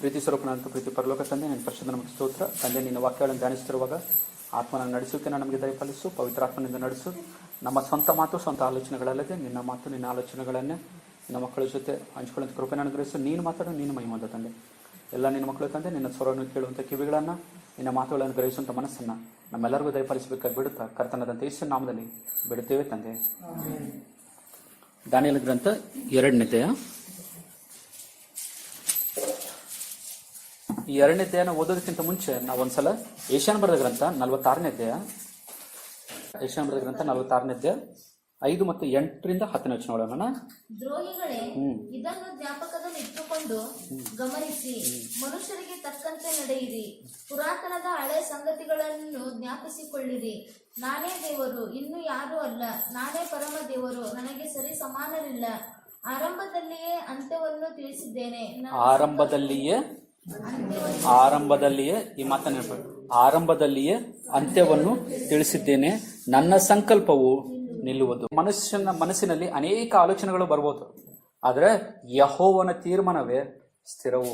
ಪ್ರೀತಿ ಸ್ವರೂಪನಂತ ಪ್ರೀತಿ ಪರಲೋಕ ತಂದೆ, ನಿನ್ನ ಪರಿಶುದ್ಧ ನಮಗೆ ಸ್ತೋತ್ರ. ತಂದೆ, ನಿನ್ನ ವಾಕ್ಯಗಳನ್ನು ಧ್ಯಾನಿಸುತ್ತಿರುವಾಗ ಆತ್ಮನ ನಡೆಸುವಿಕೆನ ನಮಗೆ ದಯಪಾಲಿಸು. ಪವಿತ್ರಾತ್ಮನಿಂದ ನಡೆಸು. ನಮ್ಮ ಸ್ವಂತ ಮಾತು, ಸ್ವಂತ ಆಲೋಚನೆಗಳಲ್ಲದೆ ನಿನ್ನ ಮಾತು, ನಿನ್ನ ಆಲೋಚನೆಗಳನ್ನೇ ನಿನ್ನ ಮಕ್ಕಳ ಜೊತೆ ಹಂಚ್ಕೊಳ್ಳುವಂಥ ಕೃಪೆನ ಅನುಗ್ರಹಿಸು. ನೀನು ಮಾತಾಡು, ನೀನು ಮಹಿಮದ ತಂದೆ. ಎಲ್ಲ ನಿನ್ನ ಮಕ್ಕಳು ತಂದೆ, ನಿನ್ನ ಸ್ವರವನ್ನು ಕೇಳುವಂಥ ಕಿವಿಗಳನ್ನು, ನಿನ್ನ ಮಾತುಗಳನ್ನು ಗ್ರಹಿಸುವಂಥ ಮನಸ್ಸನ್ನು ನಮ್ಮೆಲ್ಲರಿಗೂ ದಯಪಾಲಿಸಬೇಕಾಗಿ ಬಿಡುತ್ತಾ ಕರ್ತನದಂತ ಯೇಸುವಿನ ನಾಮದಲ್ಲಿ ಬಿಡುತ್ತೇವೆ ತಂದೆ. ದಾನಿಯೇಲ ಗ್ರಂಥ 2ನೇ ಅಧ್ಯಾಯ. ಈ 2ನೇ ಅಧ್ಯಾಯನ ಓದೋದಕ್ಕಿಂತ ಮುಂಚೆ ನಾವೊಂದ್ಸಲ ಏಷ್ಯಾನ ಬರೆದ ಗ್ರಂಥ 46ನೇ ಅಧ್ಯಾಯ, ಏಷ್ಯಾನ ಬರೆದ ಗ್ರಂಥ 46ನೇ ಅಧ್ಯಾಯ 5 ಮತ್ತು 8ರಿಂದ 10ನೇ ವಚನಗಳನ್ನು. ದ್ರೋಹಿಗಳೇ, ಇದನ್ನು ಜ್ಞಾಪಕದಲ್ಲಿಟ್ಟುಕೊಂಡು ಗಮನಿಸಿ, ಮನುಷ್ಯರಿಗೆ ತಕ್ಕಂತೆ ನಡೆಯಿರಿ. ಪುರಾತನದ ಹಳೆ ಸಂಗತಿಗಳನ್ನು ಜ್ಞಾಪಿಸಿಕೊಳ್ಳಿರಿ. ನಾನೇ ದೇವರು, ಇನ್ನು ಯಾರೂ ಅಲ್ಲ. ನಾನೇ ಪರಮ ದೇವರು, ನನಗೆ ಸರಿ ಸಮಾನರಿಲ್ಲ. ಆರಂಭದಲ್ಲಿಯೇ ಅಂತ್ಯವನ್ನು ತಿಳಿಸಿದ್ದೇನೆ. ಆರಂಭದಲ್ಲಿಯೇ ಈ ಮಾತನ್ನು ಹೇಳ್ಬೇಕು. ಆರಂಭದಲ್ಲಿಯೇ ಅಂತ್ಯವನ್ನು ತಿಳಿಸಿದ್ದೇನೆ, ನನ್ನ ಸಂಕಲ್ಪವು ನಿಲ್ಲುವುದು. ಮನುಷ್ಯನ ಮನಸ್ಸಿನಲ್ಲಿ ಅನೇಕ ಆಲೋಚನೆಗಳು ಬರ್ಬೋದು, ಆದರೆ ಯೆಹೋವನ ತೀರ್ಮಾನವೇ ಸ್ಥಿರವು.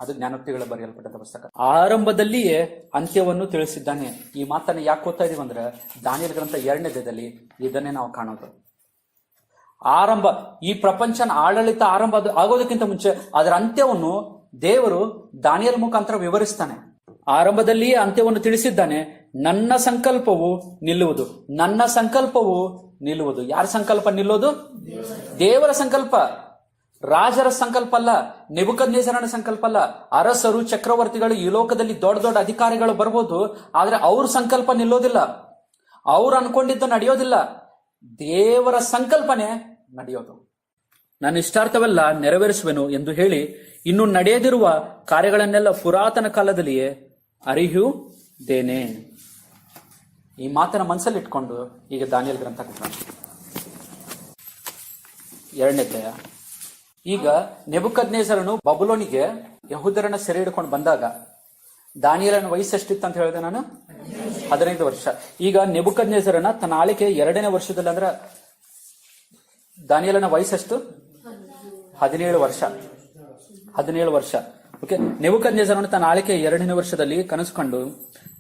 ಅದು ಜ್ಞಾನೋಕ್ತಿಗಳ ಬರೆಯಲ್ಪಟ್ಟಂತ ಪುಸ್ತಕ. ಆರಂಭದಲ್ಲಿಯೇ ಅಂತ್ಯವನ್ನು ತಿಳಿಸಿದ್ದಾನೆ. ಈ ಮಾತನ್ನು ಯಾಕೆ ಓದ್ತಾ ಇದೀವಿ ಅಂದ್ರೆ, ದಾನಿಯೇಲ ಗ್ರಂಥ 2ನೇ ಅಧ್ಯಾಯದಲ್ಲಿ ಇದನ್ನೇ ನಾವು ಕಾಣೋದು. ಆರಂಭ, ಈ ಪ್ರಪಂಚನ ಆಡಳಿತ ಆರಂಭ ಆಗೋದಕ್ಕಿಂತ ಮುಂಚೆ ಅದರ ಅಂತ್ಯವನ್ನು ದೇವರು ದಾನಿಯೇಲ ಮುಖಾಂತರ ವಿವರಿಸ್ತಾನೆ. ಆರಂಭದಲ್ಲಿಯೇ ಅಂತ್ಯವನ್ನು ತಿಳಿಸಿದ್ದಾನೆ, ನನ್ನ ಸಂಕಲ್ಪವು ನಿಲ್ಲುವುದು. ನನ್ನ ಸಂಕಲ್ಪವು ನಿಲ್ಲುವುದು. ಯಾರ ಸಂಕಲ್ಪ ನಿಲ್ಲೋದು? ದೇವರ ಸಂಕಲ್ಪ. ರಾಜರ ಸಂಕಲ್ಪ ಅಲ್ಲ, ನೆಬೂಕದ್ನೆಚ್ಚರನ ಸಂಕಲ್ಪ ಅಲ್ಲ. ಅರಸರು, ಚಕ್ರವರ್ತಿಗಳು, ಈ ಲೋಕದಲ್ಲಿ ದೊಡ್ಡ ದೊಡ್ಡ ಅಧಿಕಾರಿಗಳು ಬರ್ಬೋದು, ಆದ್ರೆ ಅವ್ರ ಸಂಕಲ್ಪ ನಿಲ್ಲೋದಿಲ್ಲ. ಅವ್ರು ಅನ್ಕೊಂಡಿದ್ದು ನಡೆಯೋದಿಲ್ಲ. ದೇವರ ಸಂಕಲ್ಪನೆ ನಡೆಯೋದು. ನನ್ನ ಇಷ್ಟಾರ್ಥವೆಲ್ಲ ನೆರವೇರಿಸುವೆನು ಎಂದು ಹೇಳಿ ಇನ್ನು ನಡೆಯದಿರುವ ಕಾರ್ಯಗಳನ್ನೆಲ್ಲ ಪುರಾತನ ಕಾಲದಲ್ಲಿಯೇ ಅರಿಯುತ್ತೇನೆ. ಈ ಮಾತನ್ನ ಮನಸ್ಸಲ್ಲಿ ಇಟ್ಕೊಂಡು ಈಗ ದಾನಿಯೇಲ ಗ್ರಂಥ 2ನೇ ಅಧ್ಯಾಯ. ಈಗ ನೆಬೂಕದ್ನೆಚ್ಚರನು ಬಬುಲೋನಿಗೆ ಯಹೂದ್ಯರನ್ನ ಸೆರೆ ಹಿಡ್ಕೊಂಡು ಬಂದಾಗ ದಾನಿಯೇಲನ ವಯಸ್ಸು ಎಷ್ಟಿತ್ತು ಅಂತ ಹೇಳಿದೆ ನಾನು? 15 ವರ್ಷ. ಈಗ ನೆಬೂಕದ್ನೆಚ್ಚರನ ತನ್ನ ಆಳಿಕೆ 2ನೇ ವರ್ಷದಲ್ಲಿ, ಅಂದ್ರೆ ದಾನಿಯೇಲನ ವಯಸ್ಸೆಷ್ಟು? 17 ವರ್ಷ. 17 ವರ್ಷ. ಓಕೆ. ನೆಬೂಕದ್ನೆಚ್ಚರನು ತನ್ನ ಆಳಿಕೆ 2ನೇ ವರ್ಷದಲ್ಲಿ ಕನಸು ಕಂಡು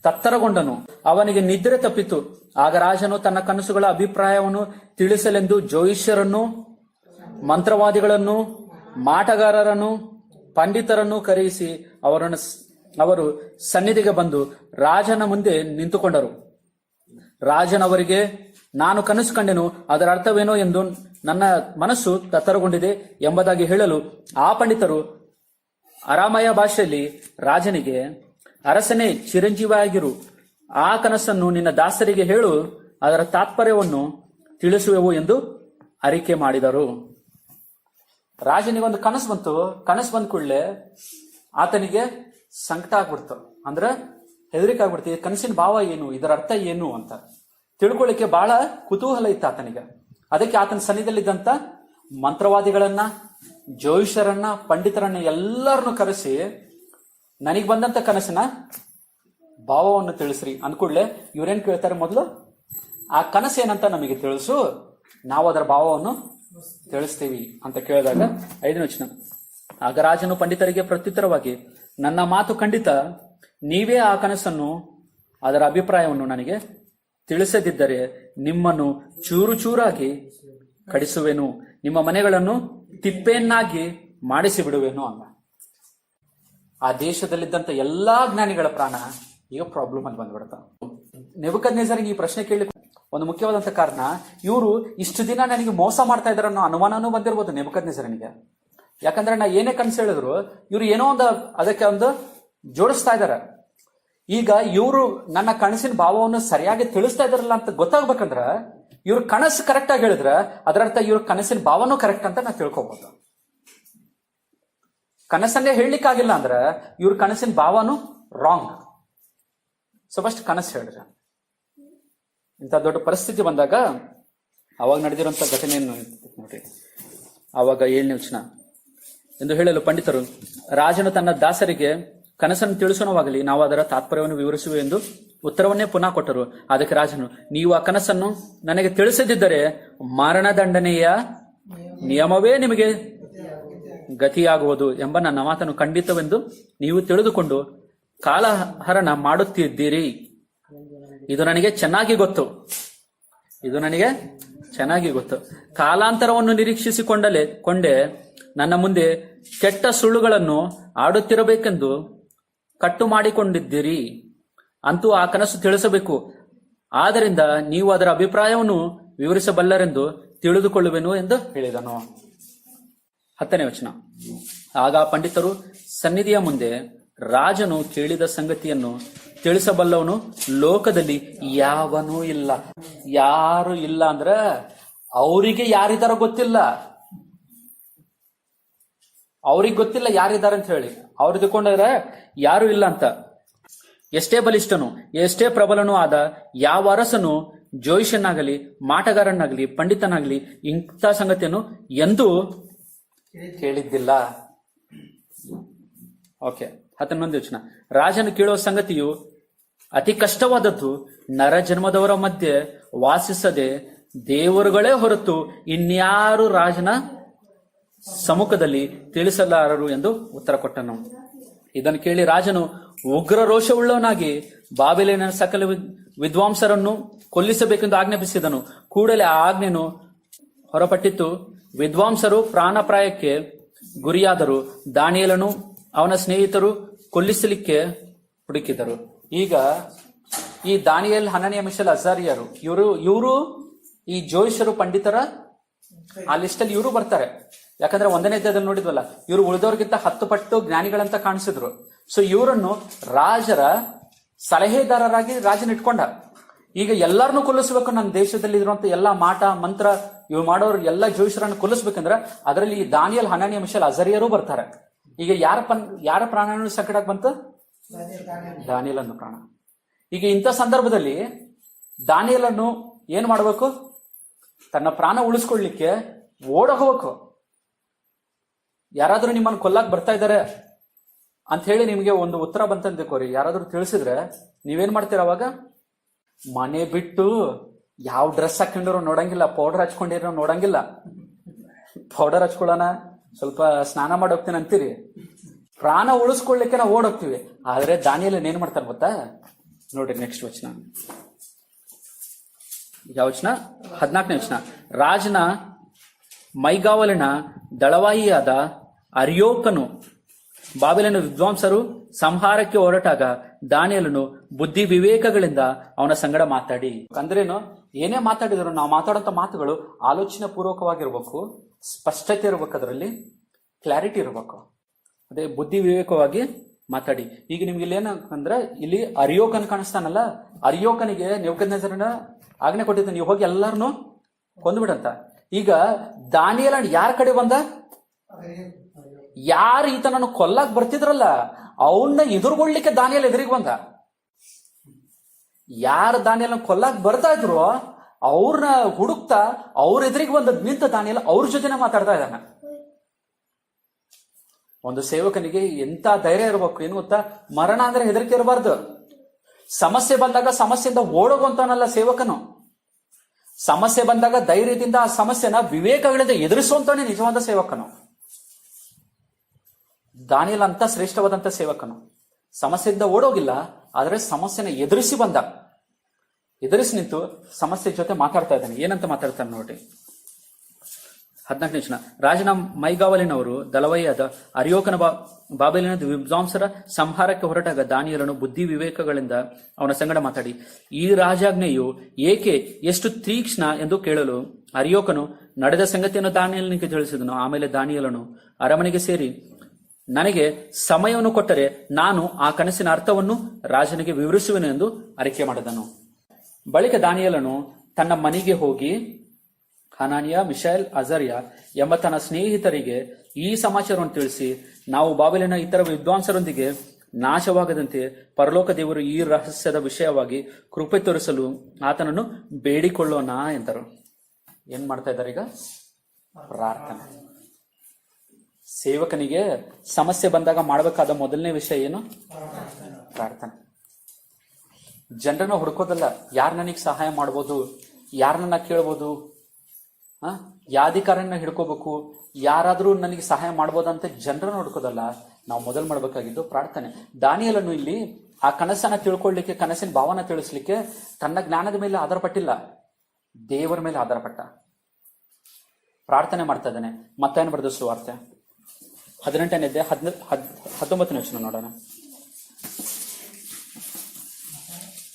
ತತ್ತರಗೊಂಡನು. ಅವನಿಗೆ ನಿದ್ರೆ ತಪ್ಪಿತು. ಆಗ ರಾಜನು ತನ್ನ ಕನಸುಗಳ ಅಭಿಪ್ರಾಯವನ್ನು ತಿಳಿಸಲೆಂದು ಜ್ಯೋತಿಷ್ಯರನ್ನು, ಮಂತ್ರವಾದಿಗಳನ್ನು, ಮಾಟಗಾರರನ್ನು, ಪಂಡಿತರನ್ನು ಕರೆಯಿಸಿ ಅವರು ಸನ್ನಿಧಿಗೆ ಬಂದು ರಾಜನ ಮುಂದೆ ನಿಂತುಕೊಂಡರು. ರಾಜನವರಿಗೆ, ನಾನು ಕನಸು ಕಂಡೆನು, ಅದರ ಅರ್ಥವೇನೋ ಎಂದು ನನ್ನ ಮನಸ್ಸು ತತ್ತರಗೊಂಡಿದೆ ಎಂಬುದಾಗಿ ಹೇಳಲು ಆ ಪಂಡಿತರು ಅರಾಮಯ ಭಾಷೆಯಲ್ಲಿ ರಾಜನಿಗೆ, ಅರಸನೇ, ಚಿರಂಜೀವಿಯಾಗಿರು, ಆ ಕನಸನ್ನು ನಿನ್ನ ದಾಸರಿಗೆ ಹೇಳು, ಅದರ ತಾತ್ಪರ್ಯವನ್ನು ತಿಳಿಸುವೆವು ಎಂದು ಅರಿಕೆ ಮಾಡಿದರು. ರಾಜನಿಗೊಂದು ಕನಸು ಬಂತು. ಕನಸು ಬಂದ ಕೂಡಲೇ ಆತನಿಗೆ ಸಂಕಟ ಆಗ್ಬಿಡ್ತು, ಅಂದ್ರೆ ಹೆದರಿಕೆ ಆಗ್ಬಿಡ್ತು. ಕನಸಿನ ಭಾವ ಏನು, ಇದರ ಅರ್ಥ ಏನು ಅಂತ ತಿಳ್ಕೊಳ್ಳಿಕ್ಕೆ ಬಹಳ ಕುತೂಹಲ ಇತ್ತು ಆತನಿಗೆ. ಅದಕ್ಕೆ ಆತನ ಸನ್ನಿಧಿಯಲ್ಲಿದ್ದಂತ ಮಂತ್ರವಾದಿಗಳನ್ನ, ಜ್ಯೋತಿಷ್ಯರನ್ನ, ಪಂಡಿತರನ್ನ ಎಲ್ಲರನ್ನು ಕರೆಸಿ ನನಗೆ ಬಂದಂತ ಕನಸಿನ ಭಾವವನ್ನು ತಿಳಿಸ್ರಿ ಅಂದ್ಕೂಡ್ಲೆ ಇವ್ರೇನ್ ಕೇಳ್ತಾರೆ? ಮೊದಲು ಆ ಕನಸು ಏನಂತ ನಮಗೆ ತಿಳಿಸು, ನಾವು ಅದರ ಭಾವವನ್ನು ತಿಳಿಸ್ತೀವಿ ಅಂತ ಕೇಳಿದಾಗ 5ನೇ ವಚನ. ಆಗ ರಾಜನು ಪಂಡಿತರಿಗೆ ಪ್ರತ್ಯುತ್ತರವಾಗಿ, ನನ್ನ ಮಾತು ಖಂಡಿತ. ನೀವೇ ಆ ಕನಸನ್ನು, ಅದರ ಅಭಿಪ್ರಾಯವನ್ನು ನನಗೆ ತಿಳಿಸದಿದ್ದರೆ ನಿಮ್ಮನ್ನು ಚೂರು ಚೂರಾಗಿ ಕಡಿಸುವೆನು, ನಿಮ್ಮ ಮನೆಗಳನ್ನು ತಿಪ್ಪೆಯನ್ನಾಗಿ ಮಾಡಿಸಿ ಬಿಡುವೆನು ಅಂದ. ಆ ದೇಶದಲ್ಲಿದ್ದಂತ ಎಲ್ಲಾ ಜ್ಞಾನಿಗಳ ಪ್ರಾಣ ಈಗ ಪ್ರಾಬ್ಲಮ್ ಅಲ್ಲಿ ಬಂದ್ಬಿಡ್ತ. ನೆಬೂಕದ್ನೆಚ್ಚರನಿಗೆ ಈ ಪ್ರಶ್ನೆ ಕೇಳಿ ಒಂದು ಮುಖ್ಯವಾದಂತ ಕಾರಣ, ಇವರು ಇಷ್ಟು ದಿನ ನನಗೆ ಮೋಸ ಮಾಡ್ತಾ ಇದಾರೆ ಅನ್ನೋ ಅನುಮಾನನೂ ಬಂದಿರ್ಬೋದು ನೆಬೂಕದ್ನೆಚ್ಚರನಿಗೆ. ಯಾಕಂದ್ರೆ ನಾ ಏನೇ ಕನಸು ಹೇಳಿದ್ರು ಇವ್ರು ಏನೋ ಅದಕ್ಕೆ ಒಂದು ಜೋಡಿಸ್ತಾ ಇದಾರೆ. ಈಗ ಇವರು ನನ್ನ ಕನಸಿನ ಭಾವವನ್ನು ಸರಿಯಾಗಿ ತಿಳಿಸ್ತಾ ಇದಾರಲ್ಲ ಅಂತ ಗೊತ್ತಾಗ್ಬೇಕಂದ್ರ ಇವ್ರ ಕನಸು ಕರೆಕ್ಟ್ ಆಗಿ ಹೇಳಿದ್ರೆ ಅದರರ್ಥ ಇವ್ರ ಕನಸಿನ ಭಾವನೂ ಕರೆಕ್ಟ್ ಅಂತ ನಾ ತಿಳ್ಕೊಬಹುದು. ಕನಸನ್ನೇ ಹೇಳಲಿಕ್ಕಾಗಿಲ್ಲ ಅಂದ್ರೆ ಇವ್ರ ಕನಸಿನ ಭಾವನೂ ರಾಂಗ್. ಸೊ ಫಸ್ಟ್ ಕನಸು ಹೇಳಿದ್ರೆ, ಇಂಥ ದೊಡ್ಡ ಪರಿಸ್ಥಿತಿ ಬಂದಾಗ ಅವಾಗ ನಡೆದಿರುವಂತ ಘಟನೆ ನೋಡ್ರಿ. ಆವಾಗ 7ನೇ ವಚನ. ಎಂದು ಹೇಳಲು ಪಂಡಿತರು, ರಾಜನು ತನ್ನ ದಾಸರಿಗೆ ಕನಸನ್ನು ತಿಳಿಸೋಣವಾಗಲಿ, ನಾವು ಅದರ ತಾತ್ಪರ್ಯವನ್ನು ವಿವರಿಸುವೆ ಎಂದು ಉತ್ತರವನ್ನೇ ಪುನಃ ಕೊಟ್ಟರು. ಅದಕ್ಕೆ ರಾಜನು, ನೀವು ಆ ಕನಸನ್ನು ನನಗೆ ತಿಳಿಸದಿದ್ದರೆ ಮರಣದಂಡನೆಯ ನಿಯಮವೇ ನಿಮಗೆ ಗತಿಯಾಗುವುದು ಎಂಬ ನನ್ನ ಮಾತನ್ನು ಖಂಡಿತವೆಂದು ನೀವು ತಿಳಿದುಕೊಂಡು ಕಾಲಹರಣ ಮಾಡುತ್ತಿದ್ದೀರಿ. ಇದು ನನಗೆ ಚೆನ್ನಾಗಿ ಗೊತ್ತು. ಕಾಲಾಂತರವನ್ನು ಕೊಂಡೆ ನನ್ನ ಮುಂದೆ ಕೆಟ್ಟ ಸುಳ್ಳುಗಳನ್ನು ಆಡುತ್ತಿರಬೇಕೆಂದು ಕಟ್ಟು ಮಾಡಿಕೊಂಡಿದ್ದೀರಿ. ಅಂತೂ ಆ ಕನಸು ತಿಳಿಸಬೇಕು. ಆದ್ದರಿಂದ ನೀವು ಅದರ ಅಭಿಪ್ರಾಯವನ್ನು ವಿವರಿಸಬಲ್ಲರೆಂದು ತಿಳಿದುಕೊಳ್ಳುವೆನು ಎಂದು ಹೇಳಿದನು. 10ನೇ ವಚನ. ಆಗ ಪಂಡಿತರು ಸನ್ನಿಧಿಯ ಮುಂದೆ, ರಾಜನು ಕೇಳಿದ ಸಂಗತಿಯನ್ನು ತಿಳಿಸಬಲ್ಲವನು ಲೋಕದಲ್ಲಿ ಯಾವನೂ ಇಲ್ಲ. ಯಾರು ಇಲ್ಲ ಅಂದ್ರೆ ಅವರಿಗೆ ಯಾರಿದಾರೋ ಗೊತ್ತಿಲ್ಲ. ಅವ್ರಿಗೆ ಗೊತ್ತಿಲ್ಲ ಯಾರಿದ್ದಾರೆ ಅಂತ ಹೇಳಿ. ಅವ್ರು ತಿಳ್ಕೊಂಡ್ರೆ ಯಾರು ಇಲ್ಲ ಅಂತ. ಎಷ್ಟೇ ಬಲಿಷ್ಠನು ಎಷ್ಟೇ ಪ್ರಬಲನೂ ಆದ ಯಾವ ಅರಸನು ಜ್ಯೋತಿಷನಾಗಲಿ ಮಾಟಗಾರನಾಗಲಿ ಪಂಡಿತನಾಗಲಿ ಇಂಥ ಸಂಗತಿಯನ್ನು ಎಂದೂ ಕೇಳಿದ್ದಿಲ್ಲ. ಓಕೆ, 11ನೇ ವಚನ. ರಾಜನು ಕೇಳುವ ಸಂಗತಿಯು ಅತಿ ಕಷ್ಟವಾದದ್ದು. ನರ ಜನ್ಮದವರ ಮಧ್ಯೆ ವಾಸಿಸದೆ ದೇವರುಗಳೇ ಹೊರತು ಇನ್ಯಾರು ರಾಜನ ಸಮ್ಮುಖದಲ್ಲಿ ತಿಳಿಸಲಾರರು ಎಂದು ಉತ್ತರ ಕೊಟ್ಟನು. ಇದನ್ನು ಕೇಳಿ ರಾಜನು ಉಗ್ರ ರೋಷವುಳ್ಳವನಾಗಿ ಬಾಬೆಲಿನ ಸಕಲ ವಿದ್ವಾಂಸರನ್ನು ಕೊಲ್ಲಿಸಬೇಕೆಂದು ಆಜ್ಞಾಪಿಸಿದನು. ಕೂಡಲೇ ಆ ಆಜ್ಞೆಯನ್ನು ಹೊರಪಟ್ಟಿತು. ವಿದ್ವಾಂಸರು ಪ್ರಾಣಪ್ರಾಯಕ್ಕೆ ಗುರಿಯಾದರು. ದಾನಿಯೇಲನು ಅವನ ಸ್ನೇಹಿತರು ಕೊಲ್ಲಿಸಲಿಕ್ಕೆ ಹುಡುಕಿದರು. ಈಗ ಈ ದಾನಿಯೇಲ್, ಹನನ್ಯ, ಮಿಶೇಲ್, ಅಜಾರಿಯರು ಇವರು ಈ ಜೋಯಿಷರು ಪಂಡಿತರ ಆ ಲಿಸ್ಟಲ್ಲಿ ಇವರು ಬರ್ತಾರೆ. ಯಾಕಂದ್ರೆ 1ನೇ ಅಧ್ಯಾಯದಲ್ಲಿ ನೋಡಿದ್ವಲ್ಲ, ಇವರು ಉಳಿದವ್ರಿಗಿಂತ 10 ಪಟ್ಟು ಜ್ಞಾನಿಗಳಂತ ಕಾಣಿಸಿದ್ರು. ಸೊ ಇವರನ್ನು ರಾಜರ ಸಲಹೆದಾರರಾಗಿ ರಾಜನ ಇಟ್ಕೊಂಡ. ಈಗ ಎಲ್ಲರನ್ನೂ ಕೊಲ್ಲಿಸ್ಬೇಕು. ನನ್ನ ದೇಶದಲ್ಲಿ ಇರುವಂತ ಎಲ್ಲಾ ಮಾಟ ಮಂತ್ರ ಇವು ಮಾಡೋರು ಎಲ್ಲ ಜೋಯಿಷರನ್ನು ಕೊಲ್ಲಿಸ್ಬೇಕಂದ್ರೆ ಅದರಲ್ಲಿ ಈ ದಾನಿಯೇಲ್, ಹನನ್ಯ, ಮಿಶೇಲ್, ಅಜಾರಿಯರು ಬರ್ತಾರೆ. ಈಗ ಯಾರ ಪ್ರಾಣ ಸಂಕಟಕ್ಕೆ ಬಂತು? ದಾನಿಯೇಲನ ಪ್ರಾಣ. ಈಗ ಇಂಥ ಸಂದರ್ಭದಲ್ಲಿ ದಾನಿಯೇಲನು ಏನ್ ಮಾಡ್ಬೇಕು? ತನ್ನ ಪ್ರಾಣ ಉಳಿಸ್ಕೊಳ್ಲಿಕ್ಕೆ ಓಡೋಗ್ಬೇಕು. ಯಾರಾದ್ರೂ ನಿಮ್ಮನ್ನು ಕೊಲ್ಲಕ್ ಬರ್ತಾ ಇದ್ದಾರೆ ಅಂತ ಹೇಳಿ ನಿಮಗೆ ಒಂದು ಉತ್ತರ ಬಂತಂದ್ಕೋರಿ, ಯಾರಾದ್ರೂ ತಿಳಿಸಿದ್ರೆ ನೀವೇನ್ ಮಾಡ್ತೀರ? ಅವಾಗ ಮನೆ ಬಿಟ್ಟು ಯಾವ ಡ್ರೆಸ್ ಹಾಕೊಂಡಿರೋ ನೋಡಂಗಿಲ್ಲ, ಪೌಡರ್ ಹಚ್ಕೊಂಡಿರೋ ನೋಡಂಗಿಲ್ಲ. ಪೌಡರ್ ಹಚ್ಕೊಳ್ಳೋಣ, ಸ್ವಲ್ಪ ಸ್ನಾನ ಮಾಡಿ ಹೋಗ್ತೀನಿ ಅಂತೀರಿ. ಪ್ರಾಣ ಉಳಿಸ್ಕೊಳ್ಳಿಕ್ಕೆ ನಾವು ಓಡೋಗ್ತೀವಿ. ಆದ್ರೆ ದಾನಿಯೇಲನ್ ಏನ್ ಮಾಡ್ತಾನೆ ಗೊತ್ತಾ? ನೋಡ್ರಿ ನೆಕ್ಸ್ಟ್ ವಚನ. ಯಾವ ವಚನ? 14ನೇ ವಚನ. ರಾಜನ ಮೈಗಾವಲಿನ ದಳವಾಯಿಯಾದ ಅರಿಯೋಕನು ಬಾಬೆಲಿನ ವಿದ್ವಾಂಸರು ಸಂಹಾರಕ್ಕೆ ಹೊರಟಾಗ ದಾನಿಯೇಲನು ಬುದ್ಧಿ ವಿವೇಕಗಳಿಂದ ಅವನ ಸಂಗಡ ಮಾತಾಡಿ. ಅಂದ್ರೇನು? ಏನೇ ಮಾತಾಡಿದ್ರು ನಾವು ಮಾತಾಡೋಂಥ ಮಾತುಗಳು ಆಲೋಚನೆ ಪೂರ್ವಕವಾಗಿರ್ಬೇಕು, ಸ್ಪಷ್ಟತೆ ಇರ್ಬೇಕು, ಅದರಲ್ಲಿ ಕ್ಲಾರಿಟಿ ಇರ್ಬೇಕು. ಅದೇ ಬುದ್ಧಿ ವಿವೇಕವಾಗಿ ಮಾತಾಡಿ. ಈಗ ನಿಮ್ಗೆ ಇಲ್ಲಿ ಏನಂದ್ರೆ, ಇಲ್ಲಿ ಅರಿಯೋಕನ್ ಕಾಣಿಸ್ತಾನಲ್ಲ, ಅರಿಯೋಕನಿಗೆ ನೆಬೂಕದ್ನೆಚ್ಚರನ ಆಜ್ಞೆ ಕೊಟ್ಟಿದ್ದ, ನೀವು ಹೋಗಿ ಎಲ್ಲಾರನು ಕೊಂದ್ಬಿಡಂತ. ಈಗ ದಾನಿಯೇಲನ್ ಯಾರ ಕಡೆ ಬಂದ? ಯಾರು ಈತನನ್ನು ಕೊಲ್ಲಕ್ ಬರ್ತಿದ್ರಲ್ಲ ಅವನ್ನ ಎದುರುಗೊಳ್ಳಿಕ್ಕೆ ದಾನಿಯೇಲ್ ಎದುರಿಗೆ ಬಂದ. ಯಾರು ದಾನಿಯೇಲನ್ ಕೊಲ್ಲಕ್ ಬರ್ತಾ ಇದ್ರು ಅವ್ರನ್ನ ಹುಡುಕ್ತಾ ಅವ್ರ ಎದುರಿಗೆ ಬಂದ ನಿಂತ ದಾನಿಯೇಲ್ ಅವ್ರ ಜೊತೆನೆ ಮಾತಾಡ್ತಾ ಇದ್ದಾನ. ಒಂದು ಸೇವಕನಿಗೆ ಎಂತ ಧೈರ್ಯ ಇರಬೇಕು ಏನು ಗೊತ್ತಾ? ಮರಣ ಅಂದ್ರೆ ಹೆದರಿಕೆ ಇರಬಾರ್ದು. ಸಮಸ್ಯೆ ಬಂದಾಗ ಸಮಸ್ಯೆಯಿಂದ ಓಡೋಗುವಂತಾನಲ್ಲ ಸೇವಕನು. ಸಮಸ್ಯೆ ಬಂದಾಗ ಧೈರ್ಯದಿಂದ ಆ ಸಮಸ್ಯೆನ ವಿವೇಕಗಳಿಂದ ಎದುರಿಸುವಂತಾನೆ ನಿಜವಾದ ಸೇವಕನು. ದಾನಿಯೇಲ್ ಅಂತ ಶ್ರೇಷ್ಠವಾದಂತ ಸೇವಕನು. ಸಮಸ್ಯೆಯಿಂದ ಓಡೋಗಿಲ್ಲ, ಆದ್ರೆ ಸಮಸ್ಯೆನ ಎದುರಿಸಿ ನಿಂತು ಸಮಸ್ಯೆ ಜೊತೆ ಮಾತಾಡ್ತಾ ಇದ್ದಾನೆ. ಏನಂತ ಮಾತಾಡ್ತಾನೆ ನೋಡಿ. 14ನೇ ವಚನ. ರಾಜನ ಮೈಗಾವಲಿನವರು ದಳವಾಯಿಯಾದ ಅರಿಯೋಕನ ಬಾಬೆಲಿನ ವಿದ್ವಾಂಸರ ಸಂಹಾರಕ್ಕೆ ಹೊರಟಾಗ ದಾನಿಯೇಲನು ಬುದ್ಧಿ ವಿವೇಕಗಳಿಂದ ಅವನ ಸಂಗಡ ಮಾತಾಡಿ, ಈ ರಾಜಾಜ್ಞೆಯು ಏಕೆ ಎಷ್ಟು ತೀಕ್ಷ್ಣ ಎಂದು ಕೇಳಲು ಅರಿಯೋಕನು ನಡೆದ ಸಂಗತಿಯನ್ನು ದಾನಿಯೇಲನಿಗೆ ತಿಳಿಸಿದನು. ಆಮೇಲೆ ದಾನಿಯೇಲನು ಅರಮನೆಗೆ ಸೇರಿ, ನನಗೆ ಸಮಯವನ್ನು ಕೊಟ್ಟರೆ ನಾನು ಆ ಕನಸಿನ ಅರ್ಥವನ್ನು ರಾಜನಿಗೆ ವಿವರಿಸುವೆನು ಎಂದು ಅರಿಕೆ ಮಾಡಿದನು. ಬಳಿಕ ದಾನಿಯೇಲನು ತನ್ನ ಮನೆಗೆ ಹೋಗಿ ಹನಾನಿಯ, ಮಿಶಾಯೇಲ್, ಅಜರ್ಯ ಎಂಬ ತನ್ನ ಸ್ನೇಹಿತರಿಗೆ ಈ ಸಮಾಚಾರವನ್ನು ತಿಳಿಸಿ, ನಾವು ಬಾಬೆಲಿನ ಇತರ ವಿದ್ವಾಂಸರೊಂದಿಗೆ ನಾಶವಾಗದಂತೆ ಪರಲೋಕ ದೇವರು ಈ ರಹಸ್ಯದ ವಿಷಯವಾಗಿ ಕೃಪೆ ತೋರಿಸಲು ಆತನನ್ನು ಬೇಡಿಕೊಳ್ಳೋಣ ಎಂದರು. ಏನ್ ಮಾಡ್ತಾ ಇದ್ದಾರೆ ಈಗ? ಪ್ರಾರ್ಥನೆ. ಸೇವಕನಿಗೆ ಸಮಸ್ಯೆ ಬಂದಾಗ ಮಾಡಬೇಕಾದ ಮೊದಲನೇ ವಿಷಯ ಏನು? ಪ್ರಾರ್ಥನೆ. ಜನರನ್ನ ಹುಡ್ಕೋದಲ್ಲ, ಯಾರು ನನಗೆ ಸಹಾಯ ಮಾಡ್ಬೋದು, ಯಾರನ್ನ ಕೇಳ್ಬೋದು ಯಾಧಿಕಾರನ ಹಿಡ್ಕೋಬೇಕು, ಯಾರಾದ್ರೂ ನನಗೆ ಸಹಾಯ ಮಾಡ್ಬೋದಂತ ಜನರನ್ನ ಹುಡ್ಕೋದಲ್ಲ. ನಾವು ಮೊದಲು ಮಾಡ್ಬೇಕಾಗಿದ್ದು ಪ್ರಾರ್ಥನೆ. ದಾನಿಯೇಲನು ಇಲ್ಲಿ ಆ ಕನಸನ್ನ ತಿಳ್ಕೊಳ್ಳಿಕ್ಕೆ, ಕನಸಿನ ಭಾವನ ತಿಳಿಸ್ಲಿಕ್ಕೆ ತನ್ನ ಜ್ಞಾನದ ಮೇಲೆ ಆಧಾರ ಪಟ್ಟಿಲ್ಲ, ದೇವರ ಮೇಲೆ ಆಧಾರ ಪಟ್ಟ. ಪ್ರಾರ್ಥನೆ ಮಾಡ್ತಾ ಇದ್ದಾನೆ. ಮತ್ತೇನು ಬರೆದ ಸುವಾರ್ತೆ 18ನೇ ಅಧ್ಯಾಯ 19ನೇ ವಚನ ನೋಡೋಣ.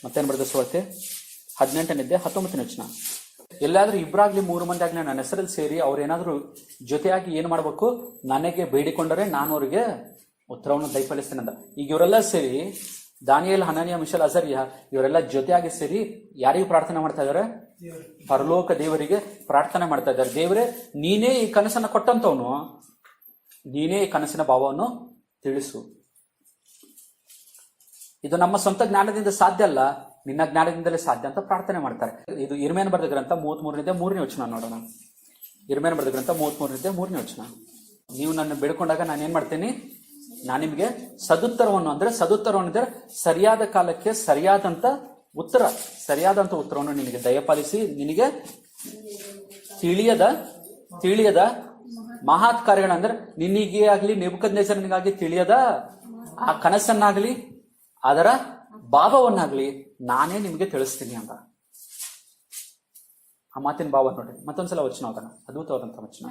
ಮತ್ತೇನು ಬರೆದ ಸುವಾರ್ತೆ 18ನೇ ಅಧ್ಯಾಯ 19ನೇ ವಚನ. ಎಲ್ಲಾದ್ರೂ ಇಬ್ಬರಾಗ್ಲಿ 3 ಮಂದಿ ಆಗ್ಲಿ ನನ್ನ ಹೆಸರಲ್ಲಿ ಸೇರಿ ಅವ್ರೇನಾದ್ರೂ ಜೊತೆಯಾಗಿ ಏನ್ ಮಾಡ್ಬೇಕು, ನನಗೆ ಬೇಡಿಕೊಂಡರೆ ನಾನು ಅವ್ರಿಗೆ ಉತ್ತರವನ್ನು ದಯಪಾಲಿಸ್ತೇನೆ ಅಂತ. ಈಗ ಇವರೆಲ್ಲ ಸೇರಿ, ದಾನಿಯೇಲ್, ಹನನ್ಯ, ಮಿಶೇಲ್, ಅಜರ್ಯ ಇವರೆಲ್ಲ ಜೊತೆಯಾಗಿ ಸೇರಿ ಯಾರಿಗೂ ಪ್ರಾರ್ಥನೆ ಮಾಡ್ತಾ ಇದಾರೆ? ಪರಲೋಕ ದೇವರಿಗೆ ಪ್ರಾರ್ಥನೆ ಮಾಡ್ತಾ ಇದ್ದಾರೆ. ದೇವರೇ, ನೀನೇ ಈ ಕನಸನ್ನ ಕೊಟ್ಟಂತವನು, ನೀನೇ ಈ ಕನಸಿನ ಭಾವವನ್ನು ತಿಳಿಸು. ಇದು ನಮ್ಮ ಸ್ವಂತ ಜ್ಞಾನದಿಂದ ಸಾಧ್ಯ ಅಲ್ಲ, ನಿನ್ನ ಜ್ಞಾನದಿಂದಲೇ ಸಾಧ್ಯ ಅಂತ ಪ್ರಾರ್ಥನೆ ಮಾಡ್ತಾರೆ. ಇದು ಇರ್ಮೇನ್ ಬರೆದ ಗ್ರಂಥ 33ನೇ ವಚನ ನೋಡೋಣ. ಇರ್ಮೇನ್ ಬರೆದ ಗ್ರಂಥ 33ನೇ ವಚನ. ನೀವು ನನ್ನ ಬೇಡ್ಕೊಂಡಾಗ ನಾನು ಏನ್ ಮಾಡ್ತೀನಿ? ನಾನು ನಿಮಗೆ ಸದುತ್ತರವನ್ನು, ಅಂದ್ರೆ ಸದುತ್ತರವನ್ನು ಅಂದ್ರೆ ಸರಿಯಾದ ಕಾಲಕ್ಕೆ ಸರಿಯಾದಂತ ಉತ್ತರವನ್ನು ನಿನಗೆ ದಯಪಾಲಿಸಿ, ನಿನಗೆ ತಿಳಿಯದ ಮಹತ್ ಕಾರ್ಯಗಳಂದ್ರೆ ನಿನಗೆ ಆಗ್ಲಿ ನೆಬೂಕದ್ನೆಚ್ಚರನಿಗಾಗಿ ತಿಳಿಯದ ಆ ಕನಸನ್ನಾಗ್ಲಿ ಅದರ ಭಾವವನ್ನಾಗ್ಲಿ ನಾನೇ ನಿಮಗೆ ತಿಳಿಸ್ತೀನಿ ಅಂತ. ಆ ಮಾತಿನ ಭಾವ ನೋಡಿ. ಮತ್ತೊಂದ್ಸಲ ವಚನ ಹೋಗೋಣ, ಅದ್ಭುತವಾದಂತ ವಚನ.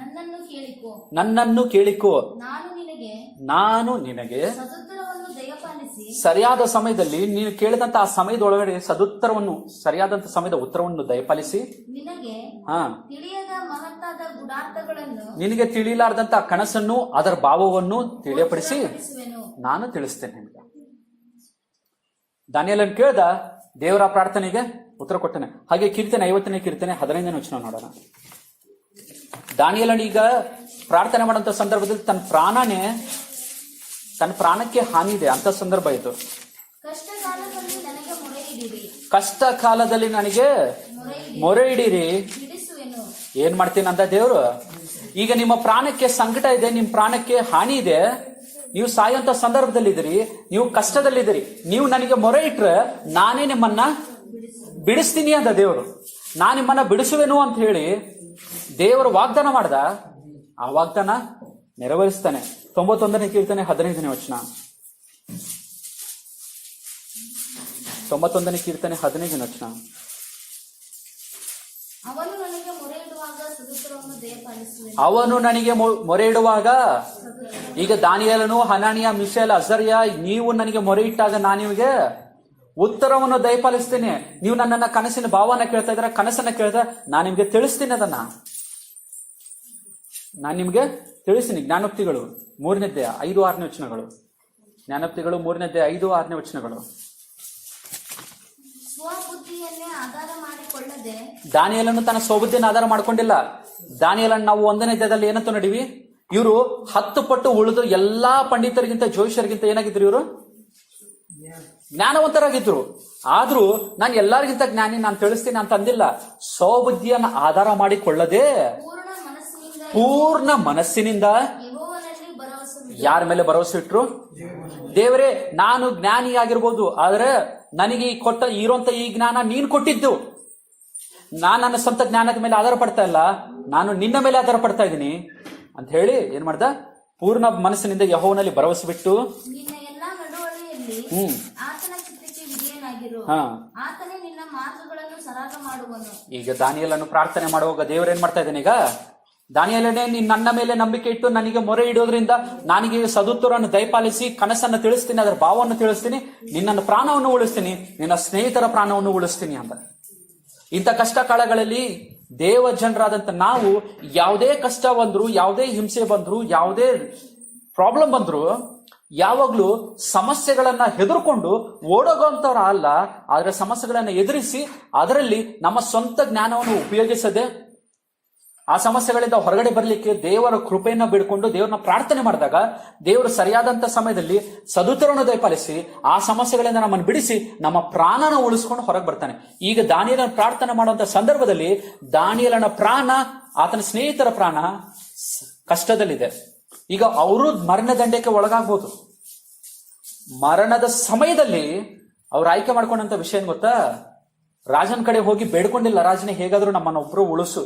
ನನ್ನನ್ನು ಕೇಳಿಕೋ, ನಾನು ನಿನಗೆ ಸರಿಯಾದ ಸಮಯದಲ್ಲಿ ನೀನು ಕೇಳಿದಂತ ಆ ಸಮಯದೊಳಗಡೆ ಸದುತ್ತರವನ್ನು, ಸರಿಯಾದಂತ ಸಮಯದ ಉತ್ತರವನ್ನು ದಯಪಾಲಿಸಿ, ನಿನಗೆ ತಿಳಿಲಾರ್ದಂತ ಕನಸನ್ನು ಅದರ ಭಾವವನ್ನು ತಿಳಿಯಪಡಿಸಿ ನಾನು ತಿಳಿಸ್ತೇನೆ ನಿನಗೆ. ದಾನಿಯೇಲನ್ ಕೇಳ್ದ, ದೇವರ ಪ್ರಾರ್ಥನೆಗೆ ಉತ್ತರ ಕೊಟ್ಟನೆ. ಹಾಗೆ ಕೀರ್ತನೆ 50ನೇ ಕೀರ್ತನೆ 15ನೇ ವಚನ ನೋಡೋಣ. ದಾನಿಯೇಲನ್ ಈಗ ಪ್ರಾರ್ಥನೆ ಮಾಡುವಂತ ಸಂದರ್ಭದಲ್ಲಿ ತನ್ನ ಪ್ರಾಣಕ್ಕೆ ಹಾನಿ ಇದೆ ಅಂತ ಸಂದರ್ಭ ಇದು. ಕಷ್ಟ ಕಾಲದಲ್ಲಿ ನನಗೆ ಮೊರೆ ಇಡೀರಿ, ಏನ್ ಮಾಡ್ತೀನಿ ಅಂತ ದೇವ್ರು. ಈಗ ನಿಮ್ಮ ಪ್ರಾಣಕ್ಕೆ ಸಂಕಟ ಇದೆ, ನಿಮ್ಮ ಪ್ರಾಣಕ್ಕೆ ಹಾನಿ ಇದೆ, ನೀವು ಸಾಯುವಂತ ಸಂದರ್ಭದಲ್ಲಿದ್ದೀರಿ, ನೀವು ಕಷ್ಟದಲ್ಲಿದ್ದೀರಿ, ನೀವು ನನಗೆ ಮೊರೆ ಇಟ್ರೆ ನಾನೇ ನಿಮ್ಮನ್ನ ಬಿಡಿಸ್ತೀನಿ ಅಂತ ದೇವರು. ನಾನು ನಿಮ್ಮನ್ನ ಬಿಡಿಸುವೆನು ಅಂತ ಹೇಳಿ ದೇವರು ವಾಗ್ದಾನ ಮಾಡ್ದ. ಆ ವಾಗ್ದಾನ ನೆರವೇರಿಸ್ತಾನೆ. 91ನೇ ಕೀರ್ತನೆ 15ನೇ ವಚನ. 91ನೇ ಕೀರ್ತನೆ 15ನೇ ವಚನ. ಅವನು ನನಗೆ ಮೊರೆ ಇಡುವಾಗ, ಈಗ ದಾನಿಯೇಲನು, ಹನಾನಿಯ, ಮಿಶೇಲ್, ಅಜರ್ಯ ನೀವು ನನಗೆ ಮೊರೆ ಇಟ್ಟಾಗ ನಾನು ನಿಮಗೆ ಉತ್ತರವನ್ನು ದಯಪಾಲಿಸ್ತೇನೆ. ನೀವು ನನ್ನನ್ನ ಕನಸಿನ ಭಾವನ ಕೇಳ್ತಾ ಇದ್ರೆ, ಕನಸನ್ನ ಕೇಳ್ತಾ ನಾನು ನಿಮ್ಗೆ ತಿಳಿಸ್ತೀನಿ. ಅದನ್ನ ನಾನು ನಿಮ್ಗೆ ತಿಳಿಸ್ತೀನಿ. ಜ್ಞಾನೋಕ್ತಿಗಳು 3ನೇ ಅಧ್ಯಾಯ 5-6ನೇ ವಚನಗಳು. ಜ್ಞಾನೋಕ್ತಿಗಳು 3ನೇ ಅಧ್ಯಾಯ 5-6ನೇ ವಚನಗಳು. ದಾನಿಯೇಲನು ತನ್ನ ಸ್ವಬುದ್ಧಿಯನ್ನು ಆಧಾರ ಮಾಡ್ಕೊಂಡಿಲ್ಲ. ದಾನಿಯೇಲನ್ ನಾವು 1ನೇ ಅಧ್ಯಾಯದಲ್ಲಿ ಏನಂತ ನೋಡಿವಿ? ಇವರು 10 ಪಟ್ಟು ಉಳಿದು ಎಲ್ಲಾ ಪಂಡಿತರಿಗಿಂತ, ಜೋಯಿಷರಿಗಿಂತ ಏನಾಗಿದ್ರು? ಇವರು ಜ್ಞಾನವಂತರಾಗಿದ್ರು. ಆದ್ರೂ ನಾನು ಎಲ್ಲರಿಗಿಂತ ಜ್ಞಾನಿ, ನಾನು ತಿಳಿಸ್ತೀನಿ ಅಂತ ಅಂದಿಲ್ಲ. ಸ್ವಬುದ್ಧಿಯನ್ನು ಆಧಾರ ಮಾಡಿಕೊಳ್ಳದೆ ಪೂರ್ಣ ಮನಸ್ಸಿನಿಂದ ಯಾರ ಮೇಲೆ ಭರವಸೆ ಇಟ್ರು? ದೇವರೇ, ನಾನು ಜ್ಞಾನಿಯಾಗಿರ್ಬೋದು, ಆದ್ರೆ ನನಗೆ ಇರುವಂತ ಈ ಜ್ಞಾನ ನೀನು ಕೊಟ್ಟಿದ್ದು. ನಾನು ನನ್ನ ಸ್ವಂತ ಜ್ಞಾನದ ಮೇಲೆ ಆಧಾರ ಪಡ್ತಾ ಇಲ್ಲ, ನಾನು ನಿನ್ನ ಮೇಲೆ ಆಧಾರ ಪಡ್ತಾ ಇದ್ದೀನಿ ಅಂತ ಹೇಳಿ ಏನ್ ಮಾಡ್ದ? ಪೂರ್ಣ ಮನಸ್ಸಿನಿಂದ ಯೆಹೋವನಲ್ಲಿ ಭರವಸೆ ಬಿಟ್ಟು ಈಗ ದಾನಿಯೇಲನು ಪ್ರಾರ್ಥನೆ ಮಾಡುವಾಗ ದೇವರು ಏನ್ ಮಾಡ್ತಾ ಇದ್ದಾನೆ? ಈಗ ದಾನಿಯೇಲನೇ, ನೀನ್ ನನ್ನ ಮೇಲೆ ನಂಬಿಕೆ ಇಟ್ಟು ನನಗೆ ಮೊರೆ ಇಡೋದ್ರಿಂದ ನನಗೆ ಸದುತ್ತರವನ್ನು ದಯಪಾಲಿಸಿ ಕನಸನ್ನು ತಿಳಿಸ್ತೀನಿ, ಅದರ ಭಾವವನ್ನು ತಿಳಿಸ್ತೀನಿ, ನಿನ್ನ ಪ್ರಾಣವನ್ನು ಉಳಿಸ್ತೀನಿ, ನಿನ್ನ ಸ್ನೇಹಿತರ ಪ್ರಾಣವನ್ನು ಉಳಿಸ್ತೀನಿ ಅಂತ. ಇಂಥ ಕಷ್ಟ ಕಾಲಗಳಲ್ಲಿ ದೇವ ಜನರಾದಂತ ನಾವು ಯಾವುದೇ ಕಷ್ಟ ಬಂದ್ರು, ಯಾವುದೇ ಹಿಂಸೆ ಬಂದ್ರು, ಯಾವುದೇ ಪ್ರಾಬ್ಲಮ್ ಬಂದ್ರು ಯಾವಾಗ್ಲೂ ಸಮಸ್ಯೆಗಳನ್ನ ಹೆದರ್ಕೊಂಡು ಓಡೋಗುವಂತವ್ರ ಅಲ್ಲ, ಆದ್ರೆ ಸಮಸ್ಯೆಗಳನ್ನ ಎದುರಿಸಿ ಅದರಲ್ಲಿ ನಮ್ಮ ಸ್ವಂತ ಜ್ಞಾನವನ್ನು ಉಪಯೋಗಿಸದೆ ಆ ಸಮಸ್ಯೆಗಳಿಂದ ಹೊರಗಡೆ ಬರಲಿಕ್ಕೆ ದೇವರ ಕೃಪೆಯನ್ನ ಬಿಡ್ಕೊಂಡು ದೇವರನ್ನ ಪ್ರಾರ್ಥನೆ ಮಾಡಿದಾಗ ದೇವರು ಸರಿಯಾದಂತ ಸಮಯದಲ್ಲಿ ಸದುತ್ತರವನ್ನು ದಯಪಾಲಿಸಿ ಆ ಸಮಸ್ಯೆಗಳಿಂದ ನಮ್ಮನ್ನು ಬಿಡಿಸಿ ನಮ್ಮ ಪ್ರಾಣನ ಉಳಿಸ್ಕೊಂಡು ಹೊರಗೆ ಬರ್ತಾನೆ. ಈಗ ದಾನಿಯೇಲನ ಪ್ರಾರ್ಥನೆ ಮಾಡುವಂತ ಸಂದರ್ಭದಲ್ಲಿ ದಾನಿಯೇಲನ ಪ್ರಾಣ, ಆತನ ಸ್ನೇಹಿತರ ಪ್ರಾಣ ಕಷ್ಟದಲ್ಲಿದೆ. ಈಗ ಅವರು ಮರಣದಂಡಕ್ಕೆ ಒಳಗಾಗ್ಬೋದು. ಮರಣದ ಸಮಯದಲ್ಲಿ ಅವ್ರು ಆಯ್ಕೆ ಮಾಡ್ಕೊಂಡಂತ ವಿಷಯ ಏನ್ ಗೊತ್ತಾ? ರಾಜನ ಕಡೆ ಹೋಗಿ ಬೇಡ್ಕೊಂಡಿಲ್ಲ, ರಾಜನೇ ಹೇಗಾದ್ರೂ ನಮ್ಮನ್ನ ಒಬ್ರು ಉಳಿಸು,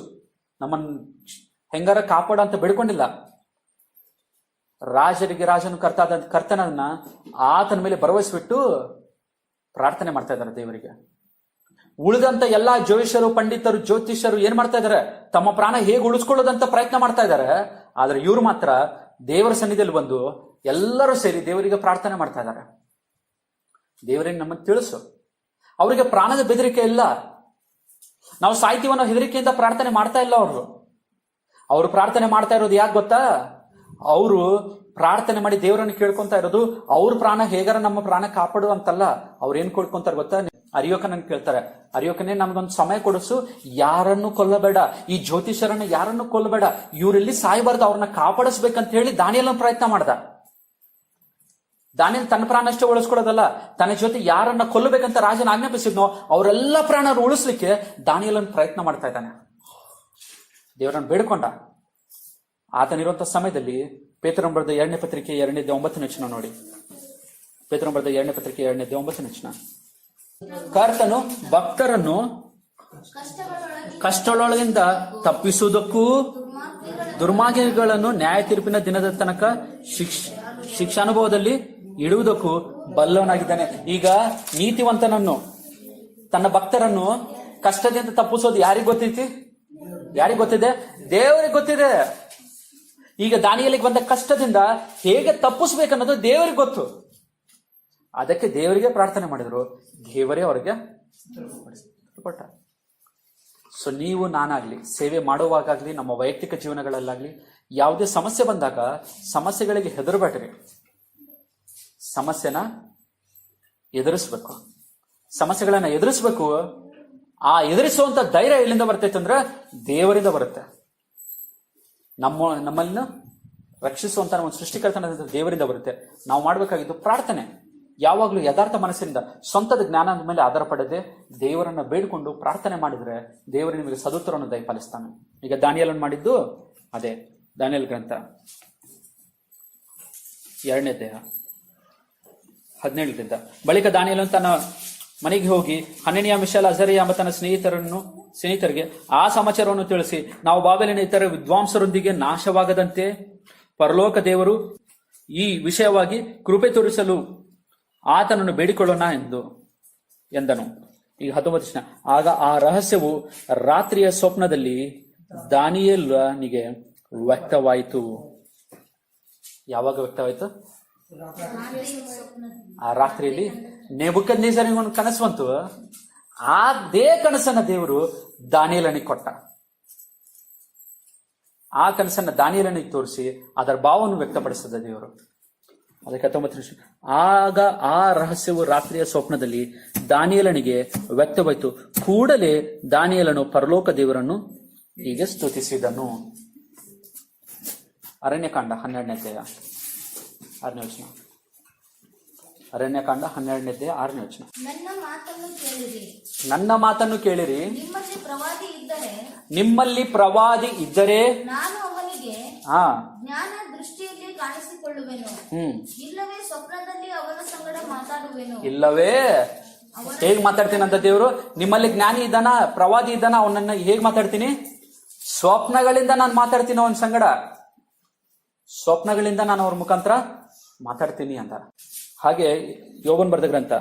ನಮ್ಮನ್ನ ಹೆಂಗಾರ ಕಾಪಾಡ ಅಂತ ಬೇಡ್ಕೊಂಡಿಲ್ಲ. ರಾಜರಿಗೆ ರಾಜನು ಕರ್ತನನ್ನ ಆತನ ಮೇಲೆ ಭರವಸೆ ಬಿಟ್ಟು ಪ್ರಾರ್ಥನೆ ಮಾಡ್ತಾ ಇದ್ದಾರೆ ದೇವರಿಗೆ. ಉಳಿದಂತ ಎಲ್ಲಾ ಜ್ಯೋತಿಷರು, ಪಂಡಿತರು, ಜ್ಯೋತಿಷ್ಯರು ಏನ್ ಮಾಡ್ತಾ ಇದಾರೆ? ತಮ್ಮ ಪ್ರಾಣ ಹೇಗೆ ಉಳಿಸ್ಕೊಳ್ಳೋದಂತ ಪ್ರಯತ್ನ ಮಾಡ್ತಾ ಇದ್ದಾರೆ. ಆದ್ರೆ ಇವ್ರು ಮಾತ್ರ ದೇವರ ಸನ್ನಿಧಿಯಲ್ಲಿ ಬಂದು ಎಲ್ಲರೂ ಸೇರಿ ದೇವರಿಗೆ ಪ್ರಾರ್ಥನೆ ಮಾಡ್ತಾ ಇದ್ದಾರೆ. ದೇವರಿಗೆ ನಮಗೆ ತಿಳಿಸು. ಅವರಿಗೆ ಪ್ರಾಣದ ಬೆದರಿಕೆ ಇಲ್ಲ. ನಾವು ಸಾಹಿತ್ಯವನ್ನು ಹೆದರಿಕೆಯಿಂದ ಪ್ರಾರ್ಥನೆ ಮಾಡ್ತಾ ಇಲ್ಲ. ಅವರು ಪ್ರಾರ್ಥನೆ ಮಾಡ್ತಾ ಇರೋದು ಯಾಕೆ ಗೊತ್ತಾ? ಅವರು ಪ್ರಾರ್ಥನೆ ಮಾಡಿ ದೇವರನ್ನು ಕೇಳ್ಕೊಂತ ಇರೋದು ಅವ್ರ ಪ್ರಾಣ ಹೇಗಾರ ನಮ್ಮ ಪ್ರಾಣ ಕಾಪಾಡು ಅಂತಲ್ಲ. ಅವ್ರು ಏನ್ ಕೇಳ್ಕೊಂತಾರೆ ಗೊತ್ತಾ? ಅರಿಯೋಕನನ್ನು ಕೇಳ್ತಾರೆ, ಅರಿಯೋಕನೇ ನಮ್ಗೊಂದು ಸಮಯ ಕೊಡಿಸು, ಯಾರನ್ನು ಕೊಲ್ಲಬೇಡ, ಈ ಜ್ಯೋತಿಷರನ್ನು ಯಾರನ್ನು ಕೊಲ್ಲಬೇಡ, ಇವರೆಲ್ಲಿ ಸಾಯಬಾರ್ದು, ಅವ್ರನ್ನ ಕಾಪಾಡಿಸ್ಬೇಕಂತ ಹೇಳಿ ದಾನಿಯೇಲನ ಪ್ರಯತ್ನ ಮಾಡ್ದ. ದಾನಿಯೇಲ್ ತನ್ನ ಪ್ರಾಣ ಅಷ್ಟೇ ಉಳಿಸ್ಕೊಡೋದಲ್ಲ, ತನ್ನ ಜೊತೆ ಯಾರನ್ನ ಕೊಲ್ಲಬೇಕಂತ ರಾಜನ ಆಜ್ಞಾಪಿಸಿದ್ನೋ ಅವರೆಲ್ಲ ಪ್ರಾಣ ಉಳಿಸ್ಲಿಕ್ಕೆ ದಾನಿಯೇಲನ ಪ್ರಯತ್ನ ಮಾಡ್ತಾ ಇದ್ದಾನೆ. ದೇವರನ್ನು ಬೇಡ್ಕೊಂಡ. ಆತನಿರುವಂತಹ ಸಮಯದಲ್ಲಿ ಪೇತ್ರನ ಬರೆದ 2ನೇ ಪತ್ರಿಕೆ 2ನೇ 9ನೇ ವಚನ ನೋಡಿ. ಪೇತ್ರನ ಬರೆದ 2ನೇ ಪತ್ರಿಕೆ 2ನೇ 9ನೇ ವಚನ. ಕರ್ತನು ಭಕ್ತರನ್ನು ಕಷ್ಟಗಳೊಳಗಿಂದ ತಪ್ಪಿಸುವುದಕ್ಕೂ ದುರ್ಮಾರ್ಗಗಳನ್ನು ನ್ಯಾಯ ತೀರ್ಪಿನ ದಿನದ ತನಕ ಶಿಕ್ಷಾನುಭವದಲ್ಲಿ ಇಡುವುದಕ್ಕೂ ಬಲ್ಲವನಾಗಿದ್ದಾನೆ. ಈಗ ನೀತಿವಂತನನ್ನು, ತನ್ನ ಭಕ್ತರನ್ನು ಕಷ್ಟದಿಂದ ತಪ್ಪಿಸೋದು ಯಾರಿಗ್ ಗೊತ್ತೈತಿ? ಯಾರಿಗ್ ಗೊತ್ತಿದೆ? ದೇವರಿಗೆ ಗೊತ್ತಿದೆ. ಈಗ ದಾನಿಯೇಲನಿಗೆ ಬಂದ ಕಷ್ಟದಿಂದ ಹೇಗೆ ತಪ್ಪಿಸ್ಬೇಕನ್ನೋದು ದೇವರಿಗೆ ಗೊತ್ತು. ಅದಕ್ಕೆ ದೇವರಿಗೆ ಪ್ರಾರ್ಥನೆ ಮಾಡಿದ್ರು, ದೇವರೇ ಅವರಿಗೆ ಕೊಟ್ಟ. ಸೊ ನೀವು ನಾನಾಗ್ಲಿ ಸೇವೆ ಮಾಡುವಾಗಲಿ ನಮ್ಮ ವೈಯಕ್ತಿಕ ಜೀವನಗಳಲ್ಲಾಗ್ಲಿ ಯಾವುದೇ ಸಮಸ್ಯೆ ಬಂದಾಗ ಸಮಸ್ಯೆಗಳಿಗೆ ಹೆದರಬೇಡ್ರಿ. ಸಮಸ್ಯೆನ ಎದುರಿಸ್ಬೇಕು, ಸಮಸ್ಯೆಗಳನ್ನ ಎದುರಿಸ್ಬೇಕು. ಆ ಎದುರಿಸುವಂತ ಧೈರ್ಯ ಎಲ್ಲಿಂದ ಬರ್ತೈತೆ ಅಂದ್ರೆ ದೇವರಿಂದ ಬರುತ್ತೆ. ನಮ್ಮನ್ನ ರಕ್ಷಿಸುವಂತ ಒಂದು ಸೃಷ್ಟಿಕರ್ತನ ದೇವರಿಂದ ಬರುತ್ತೆ. ನಾವು ಮಾಡಬೇಕಾಗಿದ್ದು ಪ್ರಾರ್ಥನೆ. ಯಾವಾಗಲೂ ಯಥಾರ್ಥ ಮನಸ್ಸಿನಿಂದ ಸ್ವಂತದ ಜ್ಞಾನದ ಮೇಲೆ ಆಧಾರ ಪಡದೆ ದೇವರನ್ನ ಬೇಡಿಕೊಂಡು ಪ್ರಾರ್ಥನೆ ಮಾಡಿದ್ರೆ ದೇವರು ನಿಮಗೆ ಸದುತ್ತರವನ್ನು ದಯಪಾಲಿಸ್ತಾನೆ. ಈಗ ದಾನಿಯೇಲನು ಮಾಡಿದ್ದು ಅದೇ. ದಾನಿಯೇಲ ಗ್ರಂಥ 2ನೇ ಅಧ್ಯಾಯ 17ರಿಂದ. ಬಳಿಕ ದಾನಿಯೇಲನು ತನ್ನ ಮನೆಗೆ ಹೋಗಿ ಹನನ್ಯ, ಮಿಶಾಯೇಲ್, ಅಜರ್ಯ ಎಂಬ ತನ್ನ ಸ್ನೇಹಿತರಿಗೆ ಆ ಸಮಾಚಾರವನ್ನು ತಿಳಿಸಿ, ನಾವು ಬಾಬೆಲಿನ ಇತರ ವಿದ್ವಾಂಸರೊಂದಿಗೆ ನಾಶವಾಗದಂತೆ ಪರಲೋಕ ದೇವರು ಈ ವಿಷಯವಾಗಿ ಕೃಪೆ ತೋರಿಸಲು ಆತನನ್ನು ಬೇಡಿಕೊಳ್ಳೋಣ ಎಂದನು. ಈಗ 19. ಆಗ ಆ ರಹಸ್ಯವು ರಾತ್ರಿಯ ಸ್ವಪ್ನದಲ್ಲಿ ದಾನಿಯೇಲನಿಗೆ ವ್ಯಕ್ತವಾಯಿತು. ಯಾವಾಗ ವ್ಯಕ್ತವಾಯಿತು? ಆ ರಾತ್ರಿಯಲ್ಲಿ ನೆಬೂಕದ್ನೆಚ್ಚರನಿಗೆ ಒಂದು ಕನಸು ಬಂತು. ಅದೇ ಕನಸನ್ನ ದೇವರು ದಾನಿಯೇಲನಿಗೆ ಕೊಟ್ಟ. ಆ ಕನಸನ್ನ ದಾನಿಯೇಲನಿಗೆ ತೋರಿಸಿ ಅದರ ಭಾವವನ್ನು ವ್ಯಕ್ತಪಡಿಸಿದ ದೇವರು. ಅದಕ್ಕೆ 19. ಆಗ ಆ ರಹಸ್ಯವು ರಾತ್ರಿಯ ಸ್ವಪ್ನದಲ್ಲಿ ದಾನಿಯೇಲನಿಗೆ ವ್ಯಕ್ತವಾಯಿತು. ಕೂಡಲೇ ದಾನಿಯೇಲನು ಪರಲೋಕ ದೇವರನ್ನು ಹೀಗೆ ಸ್ತುತಿಸಿದನು. ಅರಣ್ಯಕಾಂಡ 12ನೇ ಅಧ್ಯಾಯ 6ನೇ ವಚನ. ಅರಣ್ಯಕಾಂಡ 12ನೇ ಅಧ್ಯಾಯ 6ನೇ ವಚನ. ನನ್ನ ಮಾತನ್ನು ಕೇಳಿರಿ. ನಿಮ್ಮಲ್ಲಿ ಪ್ರವಾದಿ ಇದ್ದರೆ ನಾನು ಅವನಿಗೆ ಜ್ಞಾನ ದೃಷ್ಟಿಯಲ್ಲಿ ಕಾಣಿಸಿಕೊಳ್ಳುವೆನು. ಇಲ್ಲವೇ ಸ್ವಪ್ನದಲ್ಲಿ ಅವನ ಸಂಗಡ ಮಾತಾಡುವೆನು. ಇಲ್ಲವೇ ಹೇಗ್ ಮಾತಾಡ್ತೀನಿ ಅಂತ ದೇವರು? ನಿಮ್ಮಲ್ಲಿ ಜ್ಞಾನಿ ಇದ್ದಾನ, ಪ್ರವಾದಿ ಇದ್ದಾನ, ಅವನನ್ನ ಹೇಗ್ ಮಾತಾಡ್ತೀನಿ? ಸ್ವಪ್ನಗಳಿಂದ ನಾನು ಮಾತಾಡ್ತೀನಿ ಅವನ ಸಂಗಡ. ಸ್ವಪ್ನಗಳಿಂದ ನಾನು ಅವ್ರ ಮುಖಾಂತರ ಮಾತಾಡ್ತೀನಿ ಅಂತ. ಹಾಗೆ ಯೋಬನ ಬರೆದ ಗ್ರಂಥ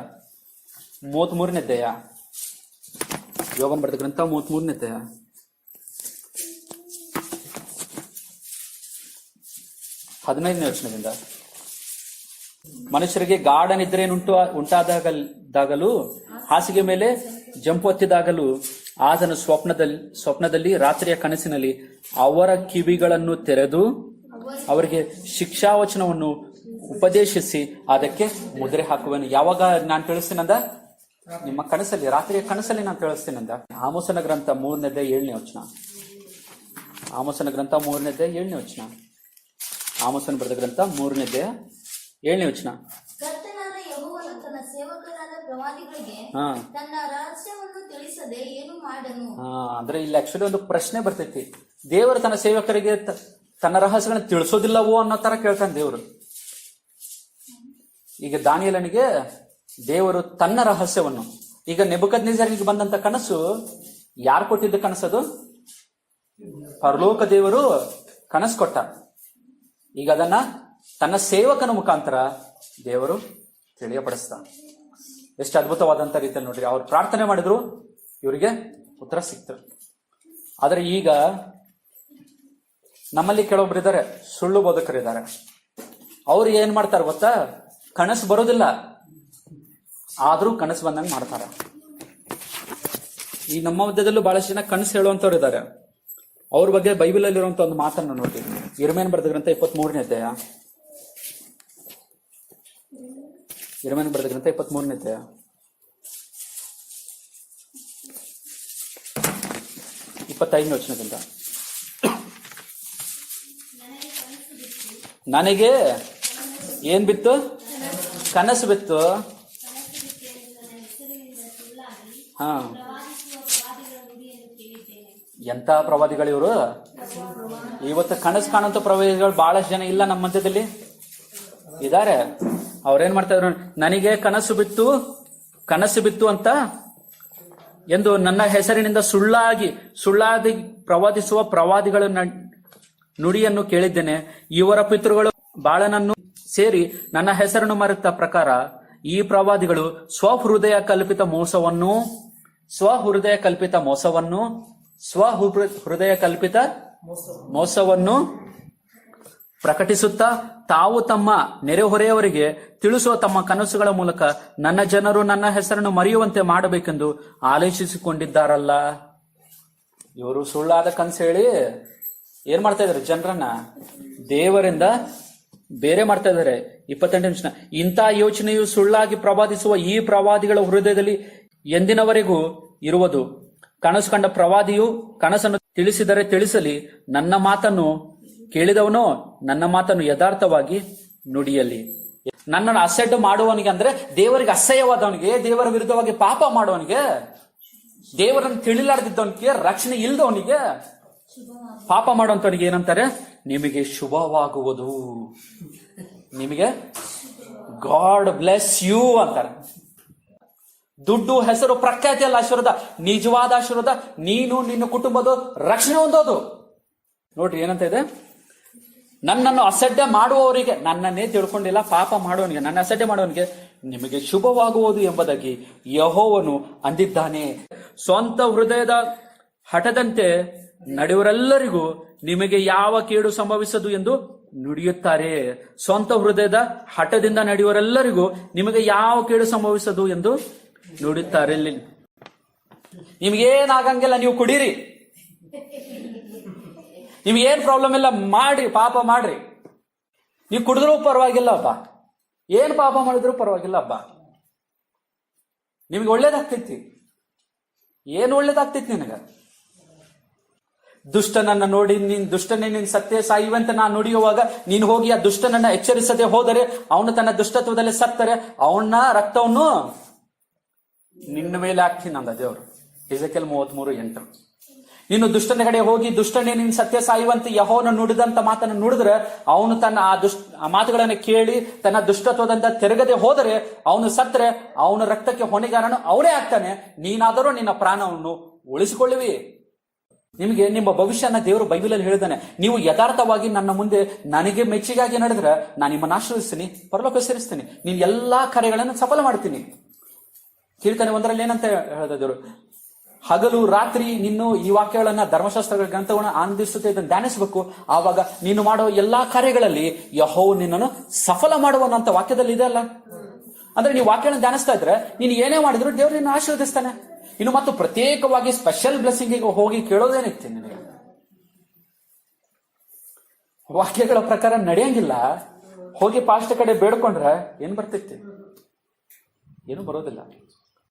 33ನೇ ಅಧ್ಯಾಯ. ಯೋಬನ ಬರೆದ ಗ್ರಂಥ 33ನೇ ಅಧ್ಯಾಯ 15ನೇ ವಚನದಿಂದ. ಮನುಷ್ಯರಿಗೆ ಗಾಢ ನಿದ್ರೆ ಉಂಟಾದಾಗಲೂ ಹಾಸಿಗೆ ಮೇಲೆ ಜಂಪು ಹತ್ತಿದಾಗಲೂ ಆತನ ಸ್ವಪ್ನದಲ್ಲಿ ರಾತ್ರಿಯ ಕನಸಿನಲ್ಲಿ ಅವರ ಕಿವಿಗಳನ್ನು ತೆರೆದು ಅವರಿಗೆ ಶಿಕ್ಷಾವಚನವನ್ನು ಉಪದೇಶಿಸಿ ಅದಕ್ಕೆ ಮುದ್ರೆ ಹಾಕುವೆನು. ಯಾವಾಗ ನಾನು ತಿಳಿಸ್ತೀನಂದ? ನಿಮ್ಮ ಕನಸಲ್ಲಿ, ರಾತ್ರಿಯ ಕನಸಲ್ಲಿ ನಾನು ತಿಳಿಸ್ತೀನಂದ. ಆಮೋಸನ ಗ್ರಂಥ 3ನೇ ಅಧ್ಯಾಯ 7ನೇ ವಚನ. ಆಮೋಸನ ಗ್ರಂಥ 3ನೇ ಅಧ್ಯಾಯ 7ನೇ ವಚನ. ಆಮೋಸನ ಬರೆದ ಗ್ರಂಥ 3ನೇ ಅಧ್ಯಾಯ 7ನೇ ವಚನ. ಕರ್ತನಾದ ಯೆಹೋವನು ತನ್ನ ಸೇವಕರಾದ ಪ್ರವಾದಿಗಳಿಗೆ ತನ್ನ ರಹಸ್ಯವನ್ನು ತಿಳಿಸದೆ ಏನು ಮಾಡನು? ಅಂದ್ರೆ ಇಲ್ಲಿ ಆಕ್ಚುಲಿ ಒಂದು ಪ್ರಶ್ನೆ ಬರ್ತೈತಿ. ದೇವರು ತನ್ನ ಸೇವಕರಿಗೆ ತನ್ನ ರಹಸ್ಯಗಳನ್ನ ತಿಳಿಸೋದಿಲ್ಲವೋ ಅನ್ನೋ ತರ ಕೇಳ್ತಾನೆ ದೇವರು. ಈಗ ದಾನಿಯೇಲನಿಗೆ ದೇವರು ತನ್ನ ರಹಸ್ಯವನ್ನು, ಈಗ ನೆಬೂಕದ್ನೆಚ್ಚರನಿಗೆ ಬಂದಂತ ಕನಸು ಯಾರು ಕೊಟ್ಟಿದ್ದ ಕನಸದು? ಪರಲೋಕ ದೇವರು ಕನಸು ಕೊಟ್ಟ. ಈಗ ಅದನ್ನ ತನ್ನ ಸೇವಕನ ಮುಖಾಂತರ ದೇವರು ತಿಳಿಯಪಡಿಸ್ತ. ಎಷ್ಟು ಅದ್ಭುತವಾದಂತ ರೀತಿಯಲ್ಲಿ ನೋಡ್ರಿ, ಅವ್ರು ಪ್ರಾರ್ಥನೆ ಮಾಡಿದ್ರು, ಇವರಿಗೆ ಉತ್ತರ ಸಿಕ್ತು. ಆದ್ರೆ ಈಗ ನಮ್ಮಲ್ಲಿ ಕೆಲವೊಬ್ರು ಇದ್ದಾರೆ, ಸುಳ್ಳು ಬೋಧಕರಿದ್ದಾರೆ. ಅವ್ರು ಏನ್ ಮಾಡ್ತಾರೆ ಗೊತ್ತಾ, ಕನಸು ಬರೋದಿಲ್ಲ, ಆದ್ರೂ ಕನಸು ಬಂದಂಗೆ ಮಾಡ್ತಾರ. ಈ ನಮ್ಮ ಮಧ್ಯದಲ್ಲೂ ಬಹಳಷ್ಟು ಜನ ಕನಸು ಹೇಳುವಂತವ್ರು ಇದ್ದಾರೆ. ಅವ್ರ ಬಗ್ಗೆ ಬೈಬಲ್ ಅಲ್ಲಿ ಇರುವಂತ ಒಂದು ಮಾತನ್ನು ನೋಡಿ, ಇರ್ಮೇನ್ ಬರೆದ ಗ್ರಂಥ 23ನೇ ಅಧ್ಯಾಯ. ಇರ್ಮೇನ್ ಬರೆದ ಗ್ರಂಥ 23ನೇ ಅಧ್ಯಾಯ 25ನೇ ವಚನದಿಂದ. ನನಗೆ ಏನ್ ಬಿತ್ತು? ಕನಸು ಬಿತ್ತು. ಹಾ, ಎಂತ ಪ್ರವಾದಿಗಳು ಇವರು! ಇವತ್ತು ಕನಸು ಕಾಣುವಂತ ಪ್ರವಾದಿಗಳು ಬಹಳಷ್ಟು ಜನ ಇಲ್ಲ ನಮ್ಮ ಮಧ್ಯದಲ್ಲಿ ಇದ್ದಾರೆ. ಅವ್ರೇನ್ ಮಾಡ್ತಾ ಇದ್ರು, ನನಗೆ ಕನಸು ಬಿತ್ತು ಅಂತ ಎಂದು ನನ್ನ ಹೆಸರಿನಿಂದ ಸುಳ್ಳಾಗಿ ಪ್ರವಾದಿಸುವ ಪ್ರವಾದಿಗಳ ನುಡಿಯನ್ನು ಕೇಳಿದ್ದೇನೆ. ಇವರ ಪಿತೃಗಳು ಬಾಳನನ್ನು ಸೇರಿ ನನ್ನ ಹೆಸರನ್ನು ಮರೆತ ಪ್ರಕಾರ ಈ ಪ್ರವಾದಿಗಳು ಸ್ವಹೃದಯ ಕಲ್ಪಿತ ಮೋಸವನ್ನು ಪ್ರಕಟಿಸುತ್ತಾ ತಾವು ತಮ್ಮ ನೆರೆಹೊರೆಯವರಿಗೆ ತಿಳಿಸುವ ತಮ್ಮ ಕನಸುಗಳ ಮೂಲಕ ನನ್ನ ಜನರು ನನ್ನ ಹೆಸರನ್ನು ಮರೆಯುವಂತೆ ಮಾಡಬೇಕೆಂದು ಆಲೋಚಿಸಿಕೊಂಡಿದ್ದಾರಲ್ಲ. ಇವರು ಸುಳ್ಳಾದ ಕನಸು ಹೇಳಿ ಏನ್ ಮಾಡ್ತಾ ಇದಾರೆ? ಜನರನ್ನ ದೇವರಿಂದ ಬೇರೆ ಮಾಡ್ತಾ ಇದ್ದಾರೆ. 28ನೇ ವಚನ. ಇಂಥ ಯೋಚನೆಯು ಸುಳ್ಳಾಗಿ ಪ್ರವಾದಿಸುವ ಈ ಪ್ರವಾದಿಗಳ ಹೃದಯದಲ್ಲಿ ಎಂದಿನವರೆಗೂ ಇರುವುದು. ಕನಸು ಕಂಡ ಪ್ರವಾದಿಯು ಕನಸನ್ನು ತಿಳಿಸಿದರೆ ತಿಳಿಸಲಿ, ನನ್ನ ಮಾತನ್ನು ಕೇಳಿದವನೋ ನನ್ನ ಮಾತನ್ನು ಯಥಾರ್ಥವಾಗಿ ನುಡಿಯಲಿ. ನನ್ನನ್ನು ಅಸಡ್ಡು ಮಾಡುವವನಿಗೆ, ಅಂದ್ರೆ ದೇವರಿಗೆ ಅಸಹ್ಯವಾದವನಿಗೆ, ದೇವರ ವಿರುದ್ಧವಾಗಿ ಪಾಪ ಮಾಡುವವನಿಗೆ, ದೇವರನ್ನು ತಿಳಿಲಾರ್ದಿದ್ದವನಿಗೆ, ರಕ್ಷಣೆ ಇಲ್ಲದವನಿಗೆ, ಪಾಪ ಮಾಡುವಂತವನಿಗೆ ಏನಂತಾರೆ? ನಿಮಗೆ ಶುಭವಾಗುವುದು, ನಿಮಗೆ ಗಾಡ್ ಬ್ಲೆಸ್ ಯು ಅಂತಾರೆ. ದುಡ್ಡು, ಹೆಸರು, ಪ್ರಖ್ಯಾತಿ ಅಲ್ಲ ಆಶೀರ್ವಾದ. ನಿಜವಾದ ಆಶೀರ್ವಾದ ನೀನು ನಿನ್ನ ಕುಟುಂಬದ ರಕ್ಷಣೆ ಹೊಂದೋದು. ನೋಡ್ರಿ ಏನಂತ ಇದೆ, ನನ್ನನ್ನು ಅಸಡ್ಡೆ ಮಾಡುವವರಿಗೆ, ನನ್ನನ್ನೇ ತಿಳ್ಕೊಂಡಿಲ್ಲ ಪಾಪ ಮಾಡುವವನಿಗೆ, ನನ್ನ ಅಸಡ್ಡೆ ಮಾಡುವವನಿಗೆ ನಿಮಗೆ ಶುಭವಾಗುವುದು ಎಂಬುದಾಗಿ ಯೆಹೋವನು ಅಂದಿದ್ದಾನೆ. ಸ್ವಂತ ಹೃದಯದ ಹಠದಂತೆ ನಡೆಯುವರೆಲ್ಲರಿಗೂ ನಿಮಗೆ ಯಾವ ಕೇಡು ಸಂಭವಿಸದು ಎಂದು ನುಡಿಯುತ್ತಾರೆ. ಸ್ವಂತ ಹೃದಯದ ಹಠದಿಂದ ನಡೆಯುವರೆಲ್ಲರಿಗೂ ನಿಮಗೆ ಯಾವ ಕೇಡು ಸಂಭವಿಸದು ಎಂದು ನುಡಿಯುತ್ತಾರೆ. ನಿಮ್ಗೇನಾಗಂಗಿಲ್ಲ, ನೀವು ಕುಡೀರಿ, ನಿಮ್ಗೇನ್ ಪ್ರಾಬ್ಲಮ್ ಇಲ್ಲ, ಮಾಡಿ, ಪಾಪ ಮಾಡ್ರಿ. ನೀವು ಕುಡಿದ್ರೂ ಪರವಾಗಿಲ್ಲ ಹಬ್ಬ, ಏನ್ ಪಾಪ ಮಾಡಿದ್ರು ಪರವಾಗಿಲ್ಲ ಹಬ್ಬ, ನಿಮ್ಗೆ ಒಳ್ಳೇದಾಗ್ತೈತಿ. ಏನು ಒಳ್ಳೇದಾಗ್ತೈತಿ ನಿನಗ? ದುಷ್ಟನನ್ನ ನೋಡಿ ದುಷ್ಟನೇ ನಿನ್ ಸತ್ಯ ಸಾಯುವಂತ ನಾನು ನುಡಿಯುವಾಗ ನೀನು ಹೋಗಿ ಆ ದುಷ್ಟನನ್ನ ಎಚ್ಚರಿಸದೆ ಹೋದರೆ ಅವನು ತನ್ನ ದುಷ್ಟತ್ವದಲ್ಲಿ ಸತ್ತರೆ ಅವನ ರಕ್ತವನ್ನು ನಿನ್ನ ಮೇಲೆ ಹಾಕ್ತೀನಿ ಅಂದ ದೇವರು. ಎಜೆಕಿಯೇಲ್ 33:8. ನೀನು ದುಷ್ಟನ ಕಡೆ ಹೋಗಿ ದುಷ್ಟನೇ ನಿನ್ ಸತ್ಯ ಸಾಯುವಂತ ಯೆಹೋವನು ನುಡಿದಂತ ಮಾತನ್ನು ನುಡಿದ್ರೆ ಅವನು ತನ್ನ ಆ ಮಾತುಗಳನ್ನು ಕೇಳಿ ತನ್ನ ದುಷ್ಟತ್ವದಿಂದ ತೆರಗದೆ ಹೋದರೆ ಅವನು ಸತ್ತರೆ ಅವನ ರಕ್ತಕ್ಕೆ ಹೊಣೆಗಾರನು ಅವನೇ ಆಗ್ತಾನೆ. ನೀನಾದರೂ ನಿನ್ನ ಪ್ರಾಣವನ್ನು ಉಳಿಸಿಕೊಳ್ಳುವಿ. ನಿಮಗೆ ನಿಮ್ಮ ಭವಿಷ್ಯನ ದೇವರು ಬೈಬಲಲ್ಲಿ ಹೇಳಿದಾನೆ. ನೀವು ಯಥಾರ್ಥವಾಗಿ ನನ್ನ ಮುಂದೆ ನನಗೆ ಮೆಚ್ಚುಗಾಗಿ ನಡೆದ್ರೆ ನಾನು ನಿಮ್ಮನ್ನು ಆಶೀರ್ವದಿಸ್ತೀನಿ, ಪರಲೋಕ ಸೇರಿಸ್ತೀನಿ, ನೀನ್ ಎಲ್ಲಾ ಕಾರ್ಯಗಳನ್ನು ಸಫಲ ಮಾಡ್ತೀನಿ. ಕೀರ್ತನೆ 1ರಲ್ಲಿ ಏನಂತ ಹೇಳಿದ್ರು? ಹಗಲು ರಾತ್ರಿ ನೀನು ಈ ವಾಕ್ಯಗಳನ್ನ, ಧರ್ಮಶಾಸ್ತ್ರಗಳ ಗ್ರಂಥಗಳನ್ನ ಆನಂದಿಸುತ್ತೆ, ಇದನ್ನು ಧ್ಯಾನಿಸಬೇಕು. ಆವಾಗ ನೀನು ಮಾಡೋ ಎಲ್ಲಾ ಕಾರ್ಯಗಳಲ್ಲಿ ಯೆಹೋವನು ನಿನ್ನನ್ನು ಸಫಲ ಮಾಡುವನಂತ ವಾಕ್ಯದಲ್ಲಿ ಇದೆ ಅಲ್ಲ. ಅಂದ್ರೆ ನೀವು ವಾಕ್ಯಗಳನ್ನು ಧ್ಯಾನಿಸ್ತಾ ಇದ್ರೆ ನೀನು ಏನೇ ಮಾಡಿದ್ರು ದೇವರು ನಿನ್ನ ಆಶೀರ್ವದಿಸ್ತಾನೆ. ಇನ್ನು ಮತ್ತು ಪ್ರತ್ಯೇಕವಾಗಿ ಸ್ಪೆಷಲ್ ಬ್ಲೆಸ್ಸಿಂಗ್ ಹೋಗಿ ಕೇಳೋದೇನಿತ್ತು ನಿನಗೆ? ವಾಕ್ಯಗಳ ಪ್ರಕಾರ ನಡೆಯಂಗಿಲ್ಲ. ಹೋಗಿ ಪಾಸ್ಟ್ ಕಡೆ ಬೇಡ್ಕೊಂಡ್ರೆ ಏನ್ ಬರ್ತೈತಿ? ಏನು ಬರೋದಿಲ್ಲ.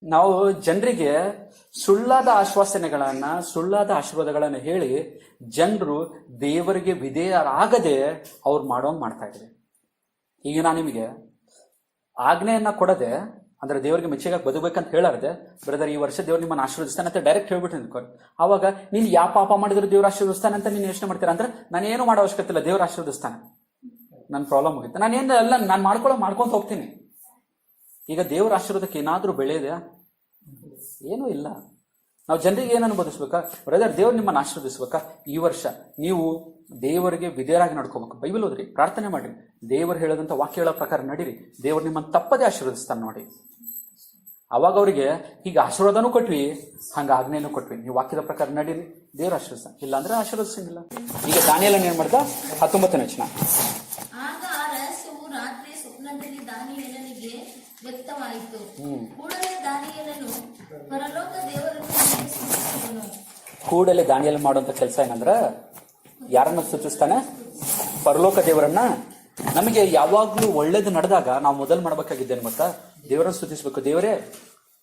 ನಾವು ಜನರಿಗೆ ಸುಳ್ಳಾದ ಆಶ್ವಾಸನೆಗಳನ್ನ, ಸುಳ್ಳಾದ ಆಶೀರ್ವಾದಗಳನ್ನ ಹೇಳಿ ಜನರು ದೇವರಿಗೆ ವಿಧೇಯರಾಗದೆ ಅವ್ರು ಮಾಡೋಂಗ್ ಮಾಡ್ತಾ ಇದ್ದಾರೆ. ಈಗ ನಾನು ನಿಮಗೆ ಆಜ್ಞೆಯನ್ನ ಕೊಡದೆ, ಅಂದ್ರೆ ದೇವರಿಗೆ ಮೆಚ್ಚುಗಾಗಿ ಬದುಕಬೇಕಂತ ಹೇಳಾರ್ದೆ, ಬ್ರದರ್ ಈ ವರ್ಷ ದೇವ್ರು ನಿಮ್ಮನ್ನು ಆಶೀರ್ವದಿಸ್ತಾನೆ ಅಂತ ಡೈರೆಕ್ಟ್ ಹೇಳ್ಬಿಟ್ಟು ನಿಂತ್ಕೊಂಡು, ಅವಾಗ ನೀನು ಯಾವ ಪಾಪ ಮಾಡಿದ್ರು ದೇವ್ರು ಆಶೀರ್ವದಿಸ್ತಾನೆ ಅಂತ ನೀನು ಯೋಚನೆ ಮಾಡ್ತೀರಾ? ಅಂದ್ರೆ ನಾನೇನು ಮಾಡೋ ಅವಶ್ಯಕತೆ ಇಲ್ಲ, ದೇವ್ರು ಆಶೀರ್ವದಿಸ್ತಾನೆ, ನನ್ನ ಪ್ರಾಬ್ಲಮ್ ಮುಗಿತು, ನಾನೇನು ಎಲ್ಲ ನಾನು ಮಾಡ್ಕೊಂತ ಹೋಗ್ತೀನಿ. ಈಗ ದೇವರ ಆಶೀರ್ವಾದಕ್ಕೆ ಏನಾದ್ರೂ ಬೆಳೆ ಇದೆಯಾ? ಏನೂ ಇಲ್ಲ. ನಾವು ಜನರಿಗೆ ಏನನ್ನು ಬೋಧಿಸ್ಬೇಕಾ? ಬ್ರದರ್, ದೇವ್ರು ನಿಮ್ಮನ್ನು ಆಶೀರ್ವದಿಸ್ಬೇಕಾ? ಈ ವರ್ಷ ನೀವು ದೇವರಿಗೆ ವಿಧೇಯರಾಗಿ ನಡ್ಕೋಬೇಕು. ಬೈಬಲ್ ಓದ್ರಿ, ಪ್ರಾರ್ಥನೆ ಮಾಡ್ರಿ, ದೇವರು ಹೇಳೋದಂತ ವಾಕ್ಯಗಳ ಪ್ರಕಾರ ನಡೀರಿ, ದೇವರು ನಿಮ್ಮನ್ನು ತಪ್ಪದೇ ಆಶೀರ್ವದಿಸ್ತಾನೆ ನೋಡಿ. ಅವಾಗ ಅವರಿಗೆ ಈಗ ಆಶೀರ್ವಾದನೂ ಕೊಟ್ವಿ, ಹಂಗ ಆಜ್ಞೆನೂ ಕೊಟ್ವಿ, ನೀವು ವಾಕ್ಯದ ಪ್ರಕಾರ ನಡೀರಿ, ದೇವ್ರ ಆಶೀರ್ವದಿಸ್ತಾನೆ. ಇಲ್ಲ ಅಂದ್ರೆ ಆಶೀರ್ವದಿಸಂಗಿಲ್ಲ. ಈಗ ದಾನಿಯೇಲನು ಏನ್ ಮಾಡ್ದ? 19ನೇ ವಚನ. ಆಗ ಆ ರಹಸ್ಯವು ರಾತ್ರಿ ಸ್ವಪ್ನದಲ್ಲಿ ದಾನಿಯೇಲನಿಗೆ ವ್ಯಕ್ತವಾಯಿತು. ಕೂಡಲೇ ದಾನಿಯೇಲನು ಪರಲೋಕ ದೇವರನ್ನು ಸ್ತುತಿಸಿದನು. ಕೂಡಲೇ ದಾನಿಯೇಲನು ಮಾಡುವಂತ ಕೆಲಸ ಏನಂದ್ರ ಯಾರನ್ನ ಸ್ತುತಿಸ್ತಾನೆ? ಪರಲೋಕ ದೇವರನ್ನ. ನಮಗೆ ಯಾವಾಗ್ಲೂ ಒಳ್ಳೇದು ನಡೆದಾಗ ನಾವು ಮೊದಲು ಮಾಡ್ಬೇಕಾಗಿದ್ದೇನು ಗೊತ್ತಾ? ದೇವರನ್ನು ಸ್ತುತಿಸ್ಬೇಕು. ದೇವರೇ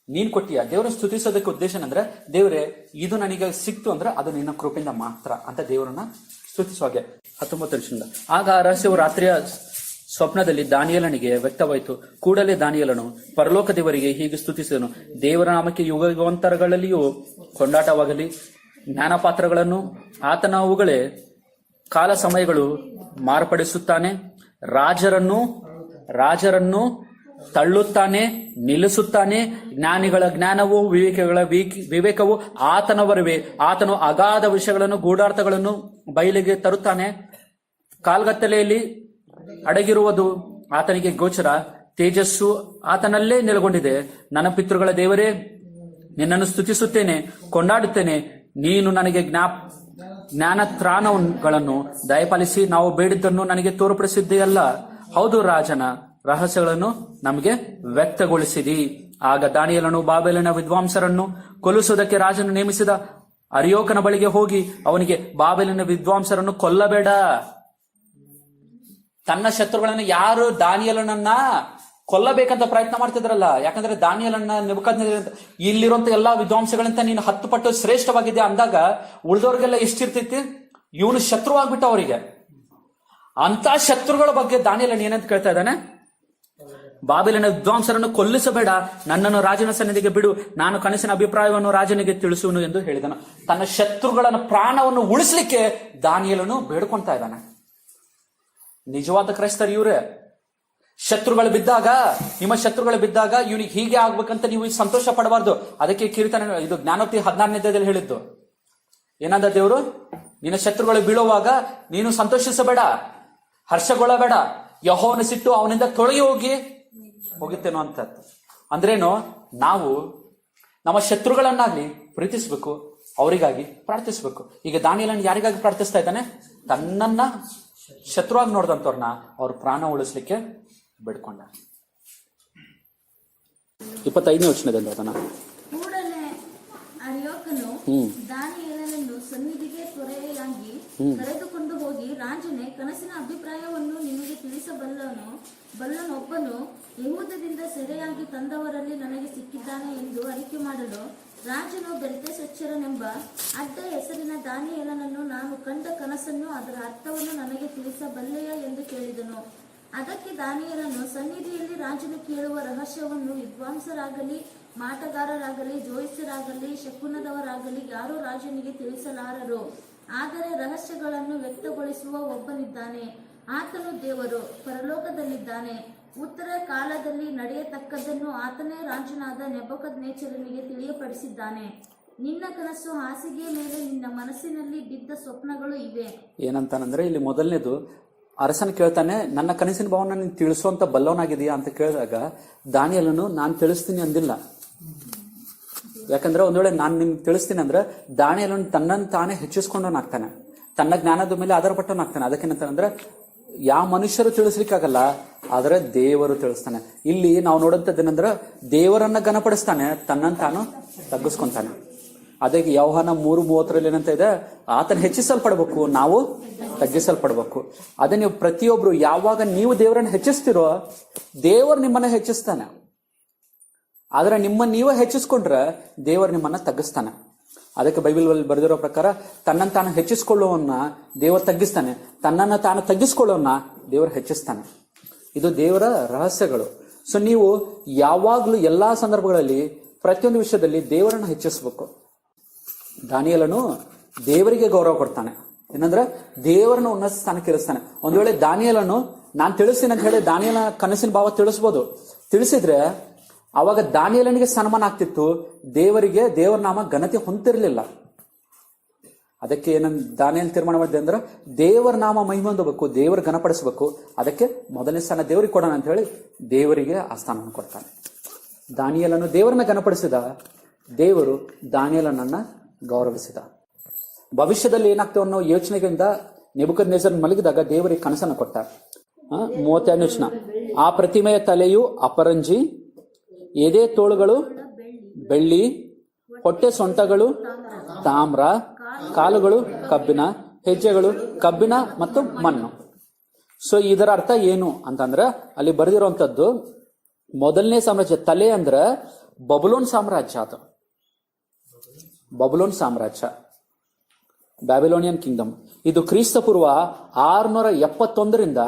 ನೀನ್ ಕೊಟ್ಟಿಯ. ದೇವರನ್ನು ಸ್ತುತಿಸೋದಕ್ಕೆ ಉದ್ದೇಶ ಏನಂದ್ರೆ, ದೇವರೇ ಇದು ನನಗೆ ಸಿಕ್ತು ಅಂದ್ರೆ ಅದು ನಿನ್ನ ಕೃಪೆಯಿಂದ ಮಾತ್ರ ಅಂತ ದೇವರನ್ನ ಸ್ತುತಿಸುವಾಗೆ. 19 ವರ್ಷದಿಂದ. ಆಗ ಆ ರಹಸ್ಯವು ರಾತ್ರಿಯ ಸ್ವಪ್ನದಲ್ಲಿ ದಾನಿಯೇಲನಿಗೆ ವ್ಯಕ್ತವಾಯಿತು. ಕೂಡಲೇ ದಾನಿಯೇಲನು ಪರಲೋಕ ದೇವರಿಗೆ ಹೀಗೆ ಸ್ತುತಿಸಿದನು: ದೇವರ ನಾಮಕ್ಕೆ ಯುಗಾಂತರಗಳಲ್ಲಿಯೂ ಕೊಂಡಾಟವಾಗಲಿ, ಜ್ಞಾನ ಪಾತ್ರಗಳನ್ನು ಆತನ ಅವುಗಳೇ ಕಾಲ ಸಮಯಗಳು ಮಾರ್ಪಡಿಸುತ್ತಾನೆ, ರಾಜರನ್ನು ತಳ್ಳುತ್ತಾನೆ, ನಿಲ್ಲಿಸುತ್ತಾನೆ. ಜ್ಞಾನಿಗಳ ಜ್ಞಾನವು, ವಿವೇಕವು ಆತನವರಿವೆ. ಆತನು ಅಗಾಧ ವಿಷಯಗಳನ್ನು, ಗೂಢಾರ್ಥಗಳನ್ನು ಬಯಲಿಗೆ ತರುತ್ತಾನೆ. ಕಾಲ್ಗತ್ತಲೆಯಲ್ಲಿ ಅಡಗಿರುವುದು ಆತನಿಗೆ ಗೋಚರ. ತೇಜಸ್ಸು ಆತನಲ್ಲೇ ನೆಲೆಗೊಂಡಿದೆ. ನನ್ನ ಪಿತೃಗಳ ದೇವರೇ, ನಿನ್ನನ್ನು ಸ್ತುತಿಸುತ್ತೇನೆ, ಕೊಂಡಾಡುತ್ತೇನೆ. ನೀನು ನನಗೆ ಜ್ಞಾನತ್ರಾಣಗಳನ್ನು ದಯಪಾಲಿಸಿ ನಾವು ಬೇಡಿದ್ದನ್ನು ನನಗೆ ತೋರ್ಪಡಿಸಿದ್ದೆಯಲ್ಲ. ಹೌದು, ರಾಜನ ರಹಸ್ಯಗಳನ್ನು ನಮಗೆ ವ್ಯಕ್ತಗೊಳಿಸಿದಿ. ಆಗ ದಾನಿಯೇಲನು ಬಾಬೆಲಿನ ವಿದ್ವಾಂಸರನ್ನು ಕೊಲ್ಲಿಸುವುದಕ್ಕೆ ರಾಜನು ನೇಮಿಸಿದ ಅರಿಯೋಕನ ಬಳಿಗೆ ಹೋಗಿ ಅವನಿಗೆ, ಬಾಬೆಲಿನ ವಿದ್ವಾಂಸರನ್ನು ಕೊಲ್ಲಬೇಡ. ತನ್ನ ಶತ್ರುಗಳನ್ನು ಯಾರು ದಾನಿಯೇಲನನ್ನ ಕೊಲ್ಲಬೇಕಂತ ಪ್ರಯತ್ನ ಮಾಡ್ತಿದ್ರಲ್ಲ, ಯಾಕಂದ್ರೆ ದಾನಿಯೇಲನ ನೆಬೂಕದ್ನೆಚ್ಚರ್ ಇಲ್ಲಿರುವಂತ ಎಲ್ಲಾ ವಿದ್ವಾಂಸಗಳಿಂದ ನೀನು 10 ಪಟ್ಟು ಶ್ರೇಷ್ಠವಾಗಿದೆ ಅಂದಾಗ ಉಳಿದವ್ರಿಗೆಲ್ಲ ಎಷ್ಟಿರ್ತೈತಿ? ಇವನು ಶತ್ರುವಾಗ್ಬಿಟ್ಟ ಅವರಿಗೆ. ಅಂತ ಶತ್ರುಗಳ ಬಗ್ಗೆ ದಾನಿಯೇಲನು ಏನಂತ ಕೇಳ್ತಾ ಇದ್ದಾನೆ? ಬಾಬೆಲಿನ ವಿದ್ವಾಂಸರನ್ನು ಕೊಲ್ಲಿಸಬೇಡ, ನನ್ನನ್ನು ರಾಜನ ಸನ್ನಿಧಿಗೆ ಬಿಡು, ನಾನು ಕನಸಿನ ಅಭಿಪ್ರಾಯವನ್ನು ರಾಜನಿಗೆ ತಿಳಿಸುವನು ಎಂದು ಹೇಳಿದನು. ತನ್ನ ಶತ್ರುಗಳನ್ನ ಪ್ರಾಣವನ್ನು ಉಳಿಸ್ಲಿಕ್ಕೆ ದಾನಿಯೇಲನು ಬೇಡ್ಕೊಂತಾ ಇದ್ದಾನೆ. ನಿಜವಾದ ಕ್ರೈಸ್ತರು ಇವರೇ. ಶತ್ರುಗಳು ಬಿದ್ದಾಗ, ನಿಮ್ಮ ಶತ್ರುಗಳು ಬಿದ್ದಾಗ ಇವನಿಗೆ ಹೀಗೆ ಆಗ್ಬೇಕಂತ ನೀವು ಸಂತೋಷ ಪಡಬಾರ್ದು. ಅದಕ್ಕೆ ಕೀರ್ತನೆ, ಇದು ಜ್ಞಾನೋಕ್ತಿ 14ನೇ ಹೇಳಿದ್ದು ಏನಂದ ದೇವರು? ನಿನ್ನ ಶತ್ರುಗಳು ಬೀಳುವಾಗ ನೀನು ಸಂತೋಷಿಸಬೇಡ, ಹರ್ಷಗೊಳ್ಳಬೇಡ, ಯೆಹೋವನ ಸಿಟ್ಟು ಅವನಿಂದ ತೊಳಗಿ ಹೋಗುತ್ತೇನೋ ಅಂತ. ಅಂದ್ರೇನು? ನಾವು ನಮ್ಮ ಶತ್ರುಗಳನ್ನಾಗ್ಲಿ ಪ್ರೀತಿಸ್ಬೇಕು, ಅವರಿಗಾಗಿ ಪ್ರಾರ್ಥಿಸ್ಬೇಕು. ಈಗ ದಾನಿಯೇಲನು ಯಾರಿಗಾಗಿ ಪ್ರಾರ್ಥಿಸ್ತಾ ಇದ್ದಾನೆ? ತನ್ನನ್ನ ಶತ್ರುವಾಗಿ ನೋಡ್ದಂತವ್ರನ್ನ ಅವ್ರ ಪ್ರಾಣ ಉಳಿಸ್ಲಿಕ್ಕೆ ಬೇಡ್ಕೊಂಡ. 25ನೇ ವಚನದಲ್ಲಿ ಅದನ್ನ. ಕೂಡಲೇ ಅರಿಯೋಕನು ದಾನಿಯೇಲನನ್ನು ಸನ್ನಿಧಿಗೆ ತ್ವರೆಯಾಗಿ ಕರೆದುಕೊಂಡು ಹೋಗಿ, ರಾಜನೇ, ಕನಸಿನ ಅಭಿಪ್ರಾಯವನ್ನು ನಿಮಗೆ ತಿಳಿಸಬಲ್ಲನೊಬ್ಬನು ಯೆಹೂದದಿಂದ ಸೆರೆಯಾಗಿ ತಂದವರಲ್ಲಿ ನನಗೆ ಸಿಕ್ಕಿದ್ದಾನೆ ಎಂದು ಅರಿಕೆ ಮಾಡಲು ರಾಜನು ಬೆಲ್ತೆಶಚ್ಚರನೆಂಬ ಅಡ್ಡ ಹೆಸರಿನ ದಾನಿಯೇಲನನ್ನು ನಾನು ಕಂಡ ಕನಸನ್ನು ಅದರ ಅರ್ಥವನ್ನು ನನಗೆ ತಿಳಿಸಬಲ್ಲೆಯಾ ಎಂದು ಕೇಳಿದನು. ಅದಕ್ಕೆ ದಾನಿಯೇಲನು, ಸನ್ನಿಧಿಯಲ್ಲಿ ರಾಜನು ಕೇಳುವ ರಹಸ್ಯವನ್ನು ವಿದ್ವಾಂಸರಾಗಲಿ, ಮಾಟಗಾರರಾಗಲಿ, ಜೋಯಿಸರಾಗಲಿ, ಶಕುನದವರಾಗಲಿ ಯಾರೂ ರಾಜನಿಗೆ ತಿಳಿಸಲಾರರು. ಆದರೆ ರಹಸ್ಯಗಳನ್ನು ವ್ಯಕ್ತಗೊಳಿಸುವ ಒಬ್ಬನಿದ್ದಾನೆ, ಆತನು ದೇವರು, ಪರಲೋಕದಲ್ಲಿದ್ದಾನೆ. ಉತ್ತರ ಕಾಲದಲ್ಲಿ ನಡೆಯತಕ್ಕದ್ದನ್ನು ಆತನೇ ರಾಜನಾದ ನೆಬೂಕದ್ನೆಚ್ಚರನಿಗೆ ತಿಳಿಯಪಡಿಸಿದ್ದಾನೆ. ನಿನ್ನ ಕನಸು, ಹಾಸಿಗೆಯ ಮೇಲೆ ನಿನ್ನ ಮನಸ್ಸಿನಲ್ಲಿ ಬಿದ್ದ ಸ್ವಪ್ನಗಳು ಇವೆ. ಏನಂತಾನಂದ್ರೆ, ಇಲ್ಲಿ ಮೊದಲನೇದು ಅರಸನ ಕೇಳ್ತಾನೆ, ನನ್ನ ಕನಸಿನ ಭಾವನ ನೀನು ತಿಳಿಸುವಂತ ಬಲ್ಲವನಾಗಿದೆಯಾ ಅಂತ ಕೇಳಿದಾಗ ದಾನಿಯೇಲನು ನಾನು ತಿಳಿಸ್ತೀನಿ ಅಂದಿಲ್ಲ. ಯಾಕಂದ್ರೆ ಒಂದ್ ವೇಳೆ ನಾನು ನಿಮ್ಗೆ ತಿಳಿಸ್ತೀನಿ ಅಂದ್ರೆ ದಾನಿಯೇಲನು ತನ್ನನ್ನು ತಾನೇ ಹೆಚ್ಚಿಸ್ಕೊಂಡವನಾಗ್ತಾನೆ, ತನ್ನ ಜ್ಞಾನದ ಮೇಲೆ ಆಧಾರಪಟ್ಟವನಾಗ್ತಾನೆ. ಅದಕ್ಕೇನಂತಂದ್ರೆ ಯಾವ ಮನುಷ್ಯರು ತಿಳಿಸ್ಲಿಕ್ಕಾಗಲ್ಲ, ಆದ್ರೆ ದೇವರು ತಿಳಿಸ್ತಾನೆ. ಇಲ್ಲಿ ನಾವು ನೋಡಂತದ್ದೇನಂದ್ರೆ ದೇವರನ್ನ ಘನಪಡಿಸ್ತಾನೆ, ತನ್ನನ್ನು ತಾನು ತಗ್ಗಿಸ್ಕೊಂತಾನೆ. ಅದಕ್ಕೆ ಯೋಹಾನ 3:30 ಏನಂತ ಇದೆ? ಆತನ ಹೆಚ್ಚಿಸಲ್ಪಡ್ಬೇಕು, ನಾವು ತಗ್ಗಿಸಲ್ಪಡ್ಬೇಕು. ಅದೇ ನೀವು ಪ್ರತಿಯೊಬ್ರು ಯಾವಾಗ ನೀವು ದೇವರನ್ನ ಹೆಚ್ಚಿಸ್ತಿರೋ ದೇವರು ನಿಮ್ಮನ್ನ ಹೆಚ್ಚಿಸ್ತಾನೆ. ಆದ್ರೆ ನೀವೇ ಹೆಚ್ಚಿಸ್ಕೊಂಡ್ರೆ ದೇವರು ನಿಮ್ಮನ್ನ ತಗ್ಗಿಸ್ತಾನೆ. ಅದಕ್ಕೆ ಬೈಬಲ್ ಬರೆದಿರೋ ಪ್ರಕಾರ ತನ್ನನ್ನು ತಾನು ಹೆಚ್ಚಿಸ್ಕೊಳ್ಳೋವನ್ನ ದೇವರು ತಗ್ಗಿಸ್ತಾನೆ, ತನ್ನನ್ನು ತಾನು ತಗ್ಗಿಸ್ಕೊಳ್ಳೋವನ್ನ ದೇವರು ಹೆಚ್ಚಿಸ್ತಾನೆ. ಇದು ದೇವರ ರಹಸ್ಯಗಳು. ಸೊ ನೀವು ಯಾವಾಗ್ಲೂ ಎಲ್ಲಾ ಸಂದರ್ಭಗಳಲ್ಲಿ ಪ್ರತಿಯೊಂದು ವಿಷಯದಲ್ಲಿ ದೇವರನ್ನು ಹೆಚ್ಚಿಸ್ಬೇಕು. ದಾನಿಯೇಲನು ದೇವರಿಗೆ ಗೌರವ ಕೊಡ್ತಾನೆ. ಏನಂದ್ರೆ ದೇವರನ್ನು ಉನ್ನತ ಸ್ಥಾನಕ್ಕೆ ಇರಿಸ್ತಾನೆ. ಒಂದ್ ವೇಳೆ ದಾನಿಯೇಲನು ನಾನು ತಿಳಿಸ್ತೀನಿ ಅಂತ ಹೇಳಿ ದಾನಿಯೇಲನ ಕನಸಿನ ಭಾವ ತಿಳಿಸ್ಬೋದು. ತಿಳಿಸಿದ್ರೆ ಅವಾಗ ದಾನಿಯೇಲನಿಗೆ ಸನ್ಮಾನ ಆಗ್ತಿತ್ತು, ದೇವರ ನಾಮ ಘನತೆ ಹೊಂದಿರಲಿಲ್ಲ. ಅದಕ್ಕೆ ದಾನಿಯೇಲ ತೀರ್ಮಾನ ಮಾಡಿದೆ ಅಂದ್ರೆ ದೇವರ ನಾಮ ಮಹಿಮೆ ಹೊಂದಬೇಕು, ದೇವರ ಘನಪಡಿಸಬೇಕು, ಅದಕ್ಕೆ ಮೊದಲನೇ ಸ್ಥಾನ ದೇವರಿಗೆ ಕೊಡೋಣ ಅಂತ ಹೇಳಿ ದೇವರಿಗೆ ಆ ಸ್ಥಾನವನ್ನು ಕೊಡ್ತಾನೆ. ದಾನಿಯೇಲನು ದೇವರನ್ನ ಘನಪಡಿಸಿದ, ದೇವರು ದಾನಿಯೇಲನನ್ನ ಗೌರವಿಸಿದ. ಭವಿಷ್ಯದಲ್ಲಿ ಏನಾಗ್ತೇವೆ ಅನ್ನೋ ಯೋಚನೆಯಿಂದ ನೆಬೂಕದ್ನೆಚ್ಚರನು ಮಲಗಿದಾಗ ದೇವರಿಗೆ ಕನಸನ್ನು ಕೊಟ್ಟ. 32ನೇ ವಚನ. ಆ ಪ್ರತಿಮೆಯ ತಲೆಯು ಅಪರಂಜಿ, ಎದೆ ತೋಳುಗಳು ಬೆಳ್ಳಿ, ಹೊಟ್ಟೆ ಸೊಂಟಗಳು ತಾಮ್ರ, ಕಾಲುಗಳು ಕಬ್ಬಿಣ, ಹೆಜ್ಜೆಗಳು ಕಬ್ಬಿಣ ಮತ್ತು ಮಣ್ಣು. ಸೊ ಇದರ ಅರ್ಥ ಏನು ಅಂತಂದ್ರೆ ಅಲ್ಲಿ ಬರೆದಿರುವಂತದ್ದು ಮೊದಲನೇ ಸಾಮ್ರಾಜ್ಯ. ತಲೆ ಅಂದ್ರೆ ಬಬುಲೋನ್ ಸಾಮ್ರಾಜ್ಯ. ಅದು ಬಬುಲೋನ್ ಸಾಮ್ರಾಜ್ಯ, ಬ್ಯಾಬಿಲೋನಿಯನ್ ಕಿಂಗ್ಡಮ್. ಇದು ಕ್ರಿಸ್ತ ಪೂರ್ವ 671ರಿಂದ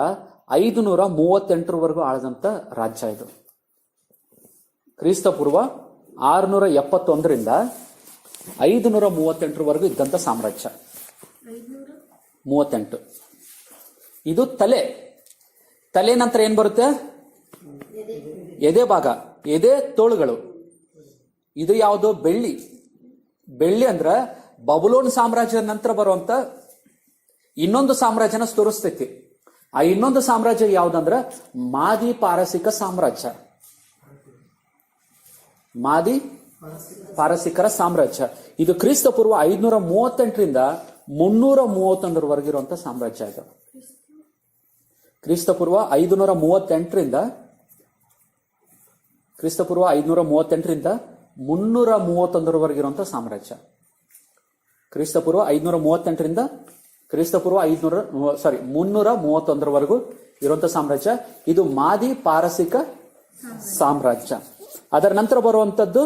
538ರವರೆಗೂ ಆಳದಂತ ರಾಜ್ಯ. ಇದು ಕ್ರಿಸ್ತ ಪೂರ್ವ 671ರಿಂದ 538ರವರೆಗೂ ಇದ್ದಂತ ಸಾಮ್ರಾಜ್ಯ. 38. ಇದು ತಲೆ ನಂತರ ಏನ್ ಬರುತ್ತೆ? ಎದೆ ಭಾಗ, ಎದೆ ತೋಳುಗಳು. ಇದು ಯಾವುದು? ಬೆಳ್ಳಿ ಅಂದ್ರೆ ಬಬುಲೋನ್ ಸಾಮ್ರಾಜ್ಯದ ನಂತರ ಬರುವಂತ ಇನ್ನೊಂದು ಸಾಮ್ರಾಜ್ಯನ ತೋರಿಸ್ತೈತಿ. ಆ ಇನ್ನೊಂದು ಸಾಮ್ರಾಜ್ಯ ಯಾವ್ದಂದ್ರ ಮಾದಿ ಪಾರಸಿಕ ಸಾಮ್ರಾಜ್ಯ. ಮಾದಿ ಪಾರಸಿಕರ ಸಾಮ್ರಾಜ್ಯ. ಇದು ಕ್ರಿಸ್ತ ಪೂರ್ವ 538ರಿಂದ 331ರವರೆಗಿರುವಂತ ಸಾಮ್ರಾಜ್ಯ. ಇದು ಕ್ರಿಸ್ತ ಪೂರ್ವ 538ರಿಂದ 331ರವರೆಗಿರುವಂತ ಸಾಮ್ರಾಜ್ಯ. ಕ್ರಿಸ್ತ ಪೂರ್ವ 538ರಿಂದ 331ರವರೆಗೂ ಇರುವಂತ ಸಾಮ್ರಾಜ್ಯ. ಇದು ಮಾದಿ ಪಾರಸಿಕ ಸಾಮ್ರಾಜ್ಯ. ಅದರ ನಂತರ ಬರುವಂತದ್ದು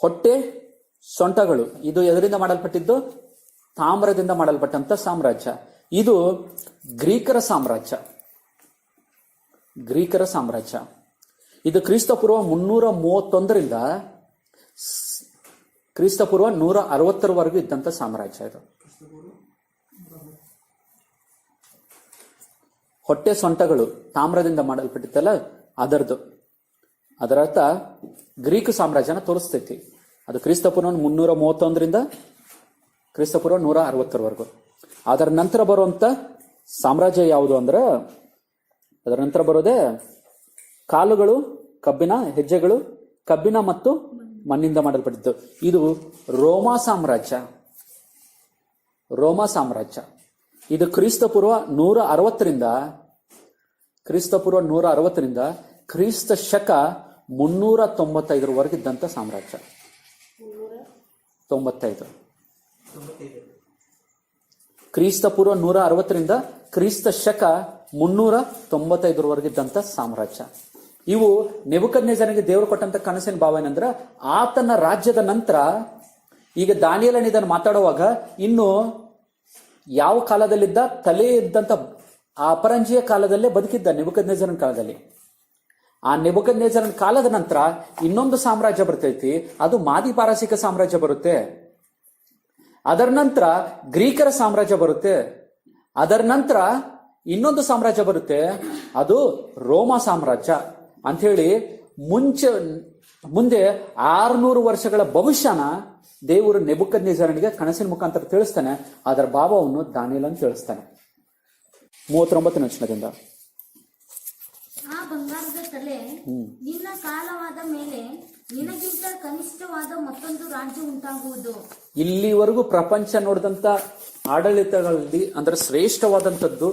ಹೊಟ್ಟೆ ಸೊಂಟಗಳು. ಇದು ಎದರಿಂದ ಮಾಡಲ್ಪಟ್ಟಿದ್ದು? ತಾಮ್ರದಿಂದ ಮಾಡಲ್ಪಟ್ಟಂತ ಸಾಮ್ರಾಜ್ಯ. ಇದು ಗ್ರೀಕರ ಸಾಮ್ರಾಜ್ಯ. ಇದು ಕ್ರಿಸ್ತ ಪೂರ್ವ 331ರಿಂದ ಕ್ರಿಸ್ತ ಪೂರ್ವ 160ರವರೆಗೂ ಇದ್ದಂತ ಸಾಮ್ರಾಜ್ಯ. ಇದು ಹೊಟ್ಟೆ ಸೊಂಟಗಳು ತಾಮ್ರದಿಂದ ಮಾಡಲ್ಪಟ್ಟಿತ್ತಲ್ಲ ಅದರದ್ದು. ಅದರ ಅರ್ಥ ಗ್ರೀಕ್ ಸಾಮ್ರಾಜ್ಯನ ತೋರಿಸ್ತೈತಿ. ಅದು ಕ್ರಿಸ್ತ ಪೂರ್ವ 331ರಿಂದ ಕ್ರಿಸ್ತ ಪೂರ್ವ 160ರವರೆಗೂ. ಅದರ ನಂತರ ಬರುವಂತ ಸಾಮ್ರಾಜ್ಯ ಯಾವುದು ಅಂದ್ರೆ, ಅದರ ನಂತರ ಬರೋದೇ ಕಾಲುಗಳು ಕಬ್ಬಿಣ, ಹೆಜ್ಜೆಗಳು ಕಬ್ಬಿಣ ಮತ್ತು ಮಣ್ಣಿಂದ ಮಾಡಲ್ಪಟ್ಟಿದ್ದು. ಇದು ರೋಮಾ ಸಾಮ್ರಾಜ್ಯ. ಇದು ಕ್ರಿಸ್ತ ಪೂರ್ವ 160ರಿಂದ ಕ್ರಿಸ್ತ ಶಕ 395ರವರೆಗೆ ಇದ್ದಂತ ಸಾಮ್ರಾಜ್ಯ. 95. ಕ್ರಿಸ್ತ ಪೂರ್ವ 160ರಿಂದ ಕ್ರಿಸ್ತ ಶಕ 395ರವರೆಗೆ ಇದ್ದಂತ ಸಾಮ್ರಾಜ್ಯ. ಇವು ನೆಬೂಕದ್ನೆಚ್ಚರನಿಗೆ ದೇವರು ಕೊಟ್ಟಂತ ಕನಸಿನ ಭಾವ ಏನಂದ್ರೆ, ಆತನ ರಾಜ್ಯದ ನಂತರ ಈಗ ದಾನಿಯೇಲನು ಇದನ್ನು ಮಾತಾಡುವಾಗ ಇನ್ನು ಯಾವ ಕಾಲದಲ್ಲಿದ್ದ? ತಲೆ ಇದ್ದಂತ ಆ ಅಪರಂಜಿಯ ಕಾಲದಲ್ಲೇ ಬದುಕಿದ್ದ ನೆಬೂಕದ್ನೆಚ್ಚರನ ಕಾಲದಲ್ಲಿ. ಆ ನೆಬೂಕದ್ನೆಚ್ಚರನ ಕಾಲದ ನಂತರ ಇನ್ನೊಂದು ಸಾಮ್ರಾಜ್ಯ ಬರ್ತೈತಿ, ಅದು ಮಾದಿ ಪಾರಸಿಕ ಸಾಮ್ರಾಜ್ಯ ಬರುತ್ತೆ. ಅದರ ನಂತರ ಗ್ರೀಕರ ಸಾಮ್ರಾಜ್ಯ ಬರುತ್ತೆ. ಅದರ ನಂತರ ಇನ್ನೊಂದು ಸಾಮ್ರಾಜ್ಯ ಬರುತ್ತೆ, ಅದು ರೋಮಾ ಸಾಮ್ರಾಜ್ಯ ಅಂಥೇಳಿ ಮುಂದೆ 600 ವರ್ಷಗಳ ಭವಿಷ್ಯನ ದೇವರು ನೆಬೂಕದ್ನೆಚ್ಚರನಿಗೆ ಕನಸಿನ ಮುಖಾಂತರ ತಿಳಿಸ್ತಾನೆ. ಅದರ ಭಾವವನ್ನು ದಾನಿಯೇಲನು ತಿಳಿಸ್ತಾನೆ. 39ನೇ ವಚನದಿಂದ. ಆ ಬಂಗಾರದ ತಲೆ ನಿನ್ನ ಕಾಲವಾದ ಮೇಲೆ ನಿನಗಿಂತ ಕನಿಷ್ಠವಾದ ಮತ್ತೊಂದು ರಾಜ್ಯ ಉಂಟಾಗುವುದು. ಇಲ್ಲಿವರೆಗೂ ಪ್ರಪಂಚ ನೋಡಿದಂತ ಆಡಳಿತಗಳಲ್ಲಿ ಅಂದ್ರೆ ಶ್ರೇಷ್ಠವಾದಂಥದ್ದು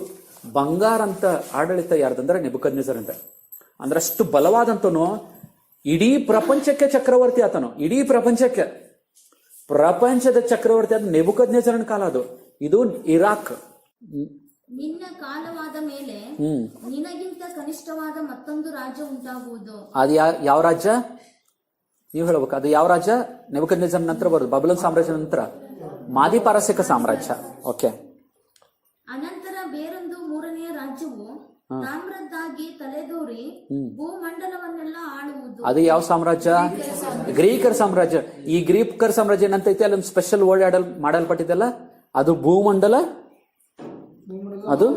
ಬಂಗಾರ ಅಂತ ಆಡಳಿತ ಯಾರ್ದಂದ್ರೆ ನೆಬೂಕದ್ನೆಚ್ಚರನಿಂದ. ಅಂದ್ರೆ ಅಷ್ಟು ಬಲವಾದಂತನು, ಇಡೀ ಪ್ರಪಂಚಕ್ಕೆ ಚಕ್ರವರ್ತಿ ಆತನು. ಇಡೀ ಪ್ರಪಂಚದ ಚಕ್ರವರ್ತಿ ಆದ ನೆಬೂಕದ್ನೆಚ್ಚರನ ಕಾಲ ಅದು. ಇದು ಇರಾಕ್. ನಿನ್ನ ಕಾಲವಾದ ಮೇಲೆ ನಿನಗಿಂತ ಕನಿಷ್ಠವಾದ ಮತ್ತೊಂದು ರಾಜ್ಯ ಉಂಟಾಗುವುದು. ಅದು ಯಾವ ರಾಜ್ಯ? ನೀವು ಹೇಳ್ಬೇಕು. ಅದು ಯಾವ ರಾಜ್ಯ? ನೆಬೂಕದ್ನೆಚ್ಚರನ ನಂತರ ಬರೋದು ಬಾಬಿಲೋನ್ ಸಾಮ್ರಾಜ್ಯ ನಂತರ ಮಾದಿ ಪಾರಸಿಕ ಸಾಮ್ರಾಜ್ಯ. ಓಕೆ. ಅನಂತರ ಬೇರೊಂದು ಮೂರನೆಯ ರಾಜ್ಯವು ತಾಮ್ರದ್ದಾಗಿ ತಲೆದೋರಿ ಭೂಮಂಡಲವನ್ನೆಲ್ಲ ಆಳುವುದು. ಅದು ಯಾವ ಸಾಮ್ರಾಜ್ಯ? ಗ್ರೀಕರ ಸಾಮ್ರಾಜ್ಯ. ಈ ಗ್ರೀಕರ ಸಾಮ್ರಾಜ್ಯ ಏನಂತೈತಿ? ಅಲ್ಲೊಂದು ಸ್ಪೆಷಲ್ ವರ್ಡ್ ಮಾಡಲ್ಪಟ್ಟಿದ್ದಲ್ಲ, ಅದು ಭೂಮಂಡಲ. ಅದು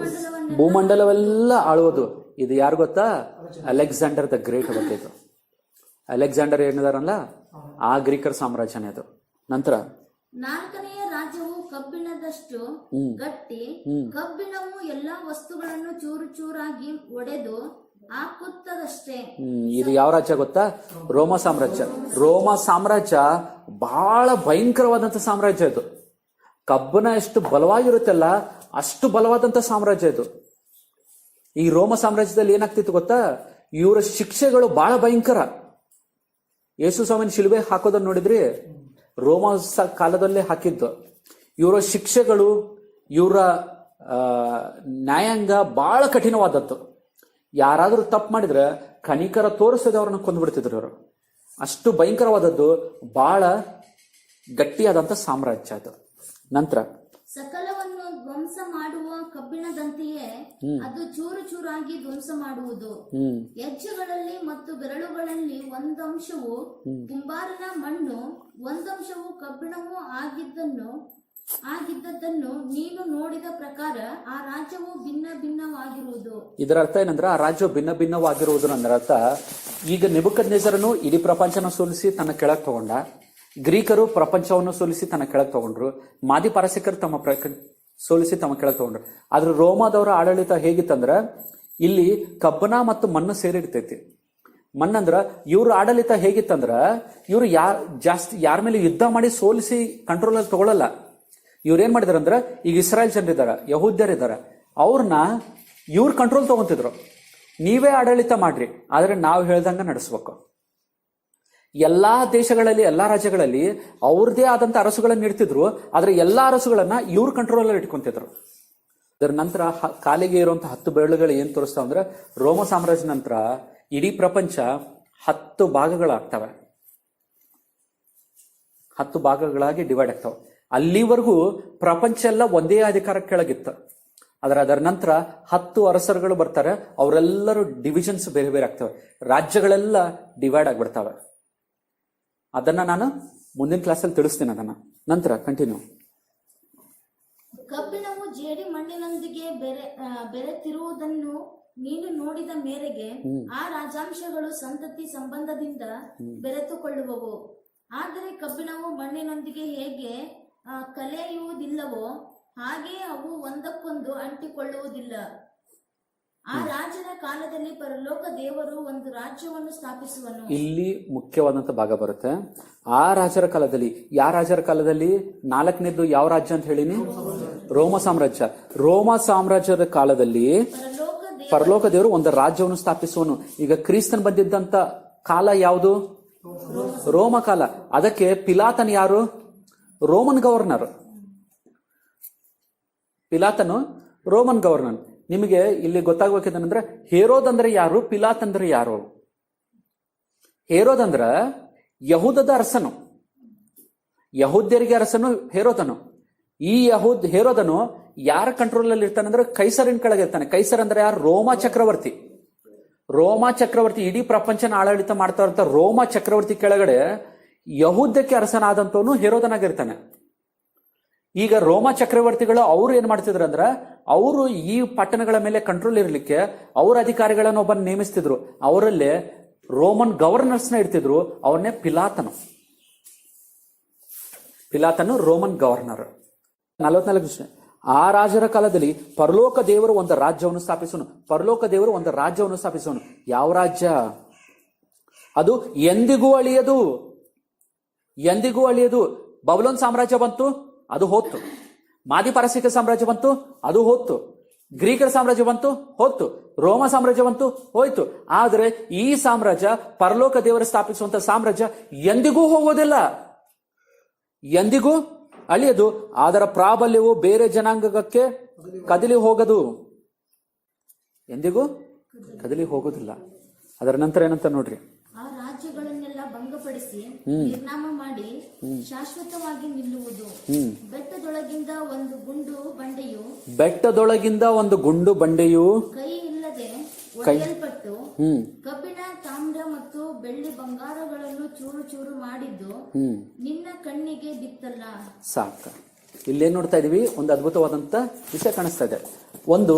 ಭೂಮಂಡಲವೆಲ್ಲ ಆಳುವುದು. ಇದು ಯಾರು ಗೊತ್ತಾ? ಅಲೆಕ್ಸಾಂಡರ್ ದ ಗ್ರೇಟ್ ಬಗ್ಗೆ ಇದು. ಅಲೆಕ್ಸಾಂಡರ್ ಏನಿದಾರಲ್ಲ ಆ ಗ್ರೀಕರ ಸಾಮ್ರಾಜ್ಯನೇ ಅದು. ನಂತರ 4ನೆಯ ರಾಜ್ಯವು ಕಬ್ಬಿಣದಷ್ಟು ಗಟ್ಟಿ, ಕಬ್ಬಿಣವು ಎಲ್ಲಾ ವಸ್ತುಗಳನ್ನು ಚೂರು ಚೂರಾಗಿ ಒಡೆದು ಹಾಕುತ್ತದಷ್ಟೇ. ಇದು ಯಾವ ರಾಜ್ಯ ಗೊತ್ತಾ? ರೋಮ ಸಾಮ್ರಾಜ್ಯ. ರೋಮ ಸಾಮ್ರಾಜ್ಯ ಬಹಳ ಭಯಂಕರವಾದಂತ ಸಾಮ್ರಾಜ್ಯ ಇದು. ಕಬ್ಬಿಣ ಎಷ್ಟು ಬಲವಾಗಿರುತ್ತಲ್ಲ ಅಷ್ಟು ಬಲವಾದಂತ ಸಾಮ್ರಾಜ್ಯ ಇದು. ಈ ರೋಮ ಸಾಮ್ರಾಜ್ಯದಲ್ಲಿ ಏನಾಗ್ತಿತ್ತು ಗೊತ್ತಾ? ಇವರ ಶಿಕ್ಷೆಗಳು ಬಹಳ ಭಯಂಕರ. ಯೇಸು ಸ್ವಾಮಿನ ಶಿಲುಬೆ ಹಾಕೋದನ್ನ ನೋಡಿದ್ರಿ? ರೋಮ ಕಾಲದಲ್ಲೇ ಹಾಕಿದ್ದು. ಇವರ ಶಿಕ್ಷೆಗಳು, ಇವರ ನ್ಯಾಯಾಂಗ ಬಹಳ ಕಠಿಣವಾದದ್ದು. ಯಾರಾದ್ರೂ ತಪ್ಪು ಮಾಡಿದ್ರೆ ಕನಿಕರ ತೋರಿಸದೆ ಅವ್ರನ್ನ ಕೊಂದ್ಬಿಡ್ತಿದ್ರು ಅವರು. ಅಷ್ಟು ಭಯಂಕರವಾದದ್ದು, ಬಹಳ ಗಟ್ಟಿಯಾದಂತ ಸಾಮ್ರಾಜ್ಯ ಅದು. ನಂತರ ಸಕಲವನ್ನು ಧ್ವಂಸ ಮಾಡುವ ಕಬ್ಬಿಣದಂತೆಯೇ ಅದು ಚೂರು ಚೂರಾಗಿ ಧ್ವಂಸ ಮಾಡುವುದು. ಹೆಜ್ಜೆಗಳಲ್ಲಿ ಮತ್ತು ಬೆರಳುಗಳಲ್ಲಿ ಒಂದಂಶವು ಕುಂಬಾರನ ಮಣ್ಣು, ಒಂದಂಶವು ಕಬ್ಬಿಣವು ಆಗಿದ್ದದ್ದನ್ನು ನೀನು ನೋಡಿದ ಪ್ರಕಾರ ಆ ರಾಜ್ಯವು ಭಿನ್ನ ಭಿನ್ನವಾಗಿರುವುದು. ಇದರ ಅರ್ಥ ಏನಂದ್ರೆ ಆ ರಾಜ್ಯವು ಭಿನ್ನ ಭಿನ್ನವಾಗಿರುವುದು. ಅಂದ್ರೆ ಅರ್ಥ, ಈಗ ನೆಬೂಕದ್ನೆಚ್ಚರನು ಇಡೀ ಪ್ರಪಂಚನ ಸೋಲಿಸಿ ತನ್ನ ಕೆಳಗೆ ತಗೊಂಡ, ಗ್ರೀಕರು ಪ್ರಪಂಚವನ್ನು ಸೋಲಿಸಿ ತನ್ನ ಕೆಳಗೆ ತಗೊಂಡ್ರು, ಮಾದಿ ಪಾರಸಿಕರು ಸೋಲಿಸಿ ತಮ್ಮ ಕೆಳಗೆ ತಗೊಂಡ್ರು. ಆದ್ರೆ ರೋಮಾದವರ ಆಡಳಿತ ಹೇಗಿತ್ತಂದ್ರ, ಇಲ್ಲಿ ಕಬ್ಬನ ಮತ್ತು ಮಣ್ಣು ಸೇರಿರ್ತೈತಿ. ಮಣ್ಣಂದ್ರ ಇವ್ರ ಆಡಳಿತ ಹೇಗಿತ್ತಂದ್ರ, ಇವ್ರು ಯಾರ ಮೇಲೆ ಯುದ್ಧ ಮಾಡಿ ಸೋಲಿಸಿ ಕಂಟ್ರೋಲ್ ಅಲ್ಲಿ ತಗೊಳ್ಳಲ್ಲ. ಇವ್ರು ಏನ್ ಮಾಡಿದಾರಂದ್ರ, ಈಗ ಇಸ್ರಾಯೇಲ್ ಜನರಿದಾರ, ಯಹೂದ್ಯರಿದಾರ, ಅವ್ರನ್ನ ಇವ್ರ ಕಂಟ್ರೋಲ್ ತಗೊಂತಿದ್ರು. ನೀವೇ ಆಡಳಿತ ಮಾಡ್ರಿ, ಆದ್ರೆ ನಾವು ಹೇಳ್ದಂಗ ನಡೆಸ್ಬೇಕು. ಎಲ್ಲಾ ದೇಶಗಳಲ್ಲಿ, ಎಲ್ಲಾ ರಾಜ್ಯಗಳಲ್ಲಿ ಅವ್ರದೇ ಆದಂತ ಅರಸುಗಳನ್ನ ಇಡ್ತಿದ್ರು. ಆದ್ರೆ ಎಲ್ಲಾ ಅರಸುಗಳನ್ನ ಇವ್ರ ಕಂಟ್ರೋಲ್ ಅಲ್ಲಿ ಇಟ್ಕೊಂತಿದ್ರು. ಅದರ ನಂತರ ಕಾಲಿಗೆ ಇರುವಂತಹ 10 ಬೆರಳುಗಳು ಏನ್ ತೋರಿಸ್ತಾವ ಅಂದ್ರೆ, ರೋಮ ಸಾಮ್ರಾಜ್ಯ ನಂತರ ಇಡೀ ಪ್ರಪಂಚ 10 ಭಾಗಗಳಾಗ್ತವೆ. 10 ಭಾಗಗಳಾಗಿ ಡಿವೈಡ್ ಆಗ್ತವೆ. ಅಲ್ಲಿವರೆಗೂ ಪ್ರಪಂಚ ಎಲ್ಲ ಒಂದೇ ಅಧಿಕಾರ ಕೆಳಗಿತ್ತು. ಅದರ ನಂತರ 10 ಅರಸರುಗಳು ಬರ್ತಾರೆ. ಅವರೆಲ್ಲರೂ ಡಿವಿಷನ್ಸ್ ಬೇರೆ ಬೇರೆ ಆಗ್ತವೆ. ರಾಜ್ಯಗಳೆಲ್ಲ ಡಿವೈಡ್ ಆಗ್ಬಿಡ್ತವೆ. ಅದನ್ನ ನಾನು ಮುಂದಿನ ಕ್ಲಾಸಲ್ಲಿ ತಿಳಿಸ್ತೀನಿ ಅದನ್ನ. ನಂತರ ಕಂಟಿನ್ಯೂ. ಕಬ್ಬಿಣವು ಜೇಡಿ ಮಣ್ಣಿನೊಂದಿಗೆ ಬೆರೆತಿರುವುದನ್ನು ನೀನು ನೋಡಿದ ಮೇರೆಗೆ ಆ ರಾಜಾಂಶಗಳು ಸಂತತಿ ಸಂಬಂಧದಿಂದ ಬೆರೆತುಕೊಳ್ಳುವವು. ಆದರೆ ಕಬ್ಬಿಣವು ಮಣ್ಣಿನೊಂದಿಗೆ ಹೇಗೆ ಕಲೆಯುವುದಿಲ್ಲವೋ ಹಾಗೆ ಅವು ಒಂದಕ್ಕೊಂದು ಅಂಟಿಕೊಳ್ಳುವುದಿಲ್ಲ. ಆ ರಾಜನ ಕಾಲದಲ್ಲಿ ಪರಲೋಕ ದೇವರು ಒಂದು ರಾಜ್ಯವನ್ನು ಸ್ಥಾಪಿಸುವನು. ಇಲ್ಲಿ ಮುಖ್ಯವಾದಂತ ಭಾಗ ಬರುತ್ತೆ. ಆ ರಾಜರ ಕಾಲದಲ್ಲಿ, ಯಾವ ರಾಜರ ಕಾಲದಲ್ಲಿ? 4ನೇದು ಯಾವ ರಾಜ್ಯ ಅಂತ ಹೇಳಿನಿ? ರೋಮ ಸಾಮ್ರಾಜ್ಯ. ರೋಮ ಸಾಮ್ರಾಜ್ಯದ ಕಾಲದಲ್ಲಿ ಪರಲೋಕ ದೇವರು ಒಂದು ರಾಜ್ಯವನ್ನು ಸ್ಥಾಪಿಸುವನು. ಈಗ ಕ್ರಿಸ್ತನ್ ಬಂದಿದ್ದಂತ ಕಾಲ ಯಾವುದು? ರೋಮ ಕಾಲ. ಅದಕ್ಕೆ ಪಿಲಾತನ್ ಯಾರು? Roman governor. ಪಿಲಾತನು ರೋಮನ್ ಗವರ್ನರ್. ನಿಮಗೆ ಇಲ್ಲಿ ಗೊತ್ತಾಗಬೇಕಂದ್ರೆ, ಹೇರೋದ್ ಅಂದ್ರೆ ಯಾರು, ಪಿಲಾತ್ ಅಂದ್ರೆ ಯಾರು? ಹೇರೋದ್ ಅಂದ್ರ ಯಹೂದದ ಅರಸನು, ಯಹೂದ್ಯರಿಗೆ ಅರಸನು ಹೇರೋದನು. ಈ ಹೇರೋದನು ಯಾರ ಕಂಟ್ರೋಲ್ ಅಲ್ಲಿ ಇರ್ತಾನೆ ಅಂದ್ರೆ ಕೈಸರಿನ ಕೆಳಗೆ ಇರ್ತಾನೆ. ಕೈಸರ್ ಅಂದ್ರೆ ಯಾರು? ರೋಮ ಚಕ್ರವರ್ತಿ. ರೋಮ ಚಕ್ರವರ್ತಿ ಇಡೀ ಪ್ರಪಂಚನ ಆಡಳಿತ ಮಾಡ್ತಾ ಇರ್ತ ರೋಮ ಚಕ್ರವರ್ತಿ ಕೆಳಗಡೆ ಯಹೂದ್ಯಕ್ಕೆ ಅರಸನಾದಂತವನು ಹೇರೋದನಾಗಿರ್ತಾನೆ. ಈಗ ರೋಮ ಚಕ್ರವರ್ತಿಗಳು ಅವ್ರು ಏನ್ ಮಾಡ್ತಿದ್ರು ಅಂದ್ರ, ಅವರು ಈ ಪಟ್ಟಣಗಳ ಮೇಲೆ ಕಂಟ್ರೋಲ್ ಇರ್ಲಿಕ್ಕೆ ಅವ್ರ ಅಧಿಕಾರಿಗಳನ್ನು ಒಬ್ಬನ ನೇಮಿಸ್ತಿದ್ರು. ಅವರಲ್ಲೇ ರೋಮನ್ ಗವರ್ನರ್ಸ್ನ ಇಡ್ತಿದ್ರು. ಅವನ್ನೇ ಪಿಲಾತನು ರೋಮನ್ ಗವರ್ನರ್. 44 ಆ ರಾಜರ ಕಾಲದಲ್ಲಿ ಪರಲೋಕ ದೇವರು ಒಂದು ರಾಜ್ಯವನ್ನು ಸ್ಥಾಪಿಸುವನು. ಪರಲೋಕ ದೇವರು ಒಂದು ರಾಜ್ಯವನ್ನು ಸ್ಥಾಪಿಸುವನು. ಯಾವ ರಾಜ್ಯ ಅದು? ಎಂದಿಗೂ ಅಳಿಯದು, ಎಂದಿಗೂ ಅಳಿಯದು. ಬಬುಲೋನ್ ಸಾಮ್ರಾಜ್ಯ ಬಂತು, ಅದು ಹೋತ್ತು. ಮಾದಿ ಪಾರಸಿಕ ಸಾಮ್ರಾಜ್ಯ ಬಂತು, ಅದು ಹೋತ್ತು. ಗ್ರೀಕರ ಸಾಮ್ರಾಜ್ಯ ಬಂತು, ಹೋತ್ತು. ರೋಮ ಸಾಮ್ರಾಜ್ಯ ಬಂತು, ಹೋಯ್ತು. ಆದ್ರೆ ಈ ಸಾಮ್ರಾಜ್ಯ, ಪರಲೋಕ ದೇವರು ಸ್ಥಾಪಿಸುವಂತ ಸಾಮ್ರಾಜ್ಯ ಎಂದಿಗೂ ಹೋಗೋದಿಲ್ಲ, ಎಂದಿಗೂ ಅಳಿಯದು. ಅದರ ಪ್ರಾಬಲ್ಯವು ಬೇರೆ ಜನಾಂಗಕ್ಕೆ ಕದಲಿ ಹೋಗದು, ಎಂದಿಗೂ ಕದಲಿ ಹೋಗೋದಿಲ್ಲ. ಅದರ ನಂತರ ಏನಂತ ನೋಡ್ರಿ. ಆ ರಾಜ್ಯಗಳನ್ನೆಲ್ಲ ಭಂಗಪಡಿಸಿ ನಿರ್ನಾಮ ಮಾಡಿ ಶಾಶ್ವತವಾಗಿ ನಿಲ್ಲುವುದು. ಬೆಟ್ಟದೊಳಗಿಂದ ಒಂದು ಗುಂಡು ಬಂಡೆಯು ಕೈ ಇಲ್ಲದೆ ಒಡೆಯಲ್ಪಟ್ಟು ಕಬ್ಬಿಣ, ತಾಮ್ರ ಮತ್ತು ಬೆಳ್ಳಿ ಬಂಗಾರಗಳನ್ನು ಚೂರು ಚೂರು ಮಾಡಿದ್ದು ನಿನ್ನ ಕಣ್ಣಿಗೆ ಬಿತ್ತಲ್ಲ. ಸಾಕ. ಇಲ್ಲೇನ್ ನೋಡ್ತಾ ಇದೀವಿ, ಒಂದು ಅದ್ಭುತವಾದಂತ ವಿಷಯ ಕಾಣಿಸ್ತಾ ಇದೆ. ಒಂದು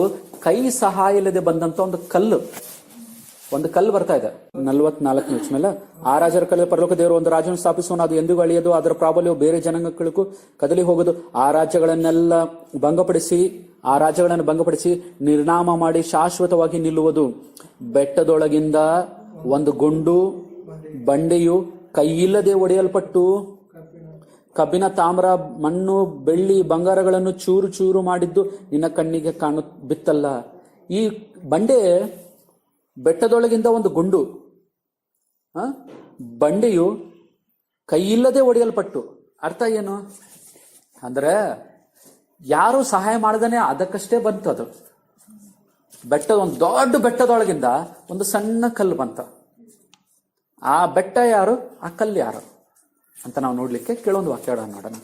ಕೈ ಸಹಾಯ ಇಲ್ಲದೆ ಬಂದಂತ ಒಂದು ಕಲ್ಲು ಬರ್ತಾ ಇದೆ. 44 ನಿಮಿಷ ಮೇಲೆ, ಆ ರಾಜರ ಕಲೆ ಪರಲೋಕ ದೇವರು ಒಂದು ರಾಜ್ಯವನ್ನು ಸ್ಥಾಪಿಸುವನು, ಅದು ಎಂದಿಗೂ ಅಳಿಯದು, ಅದರ ಪ್ರಾಬಲ್ಯವು ಬೇರೆ ಜನಾಂಗಗಳಿಗೂ ಕದಲಿ ಹೋಗೋದು. ಆ ರಾಜ್ಯಗಳನ್ನು ಭಂಗಪಡಿಸಿ ನಿರ್ನಾಮ ಮಾಡಿ ಶಾಶ್ವತವಾಗಿ ನಿಲ್ಲುವುದು. ಬೆಟ್ಟದೊಳಗಿಂದ ಒಂದು ಗುಂಡು ಬಂಡೆಯು ಕೈಯಿಲ್ಲದೆ ಒಡೆಯಲ್ಪಟ್ಟು ಕಬ್ಬಿಣ, ತಾಮ್ರ, ಮಣ್ಣು, ಬೆಳ್ಳಿ, ಬಂಗಾರಗಳನ್ನು ಚೂರು ಚೂರು ಮಾಡಿದ್ದು ನಿನ್ನ ಕಣ್ಣಿಗೆ ಬಿತ್ತಲ್ಲ. ಈ ಬಂಡೆ, ಬೆಟ್ಟದೊಳಗಿಂದ ಒಂದು ಗುಂಡು, ಬಂಡೆಯು ಕೈಯಿಲ್ಲದೆ ಒಡೆಯಲ್ಪಟ್ಟು. ಅರ್ಥ ಏನು ಅಂದ್ರೆ, ಯಾರು ಸಹಾಯ ಮಾಡದೇನೆ ಅದಕ್ಕಷ್ಟೇ ಬಂತು. ಅದು ಒಂದು ದೊಡ್ಡ ಬೆಟ್ಟದೊಳಗಿಂದ ಒಂದು ಸಣ್ಣ ಕಲ್ಲು ಬಂತ. ಆ ಬೆಟ್ಟ ಯಾರು, ಆ ಕಲ್ಲು ಯಾರು ಅಂತ ನಾವು ನೋಡ್ಲಿಕ್ಕೆ ಕೆಲವೊಂದು ವಾಕ್ಯ ನೋಡೋಣ.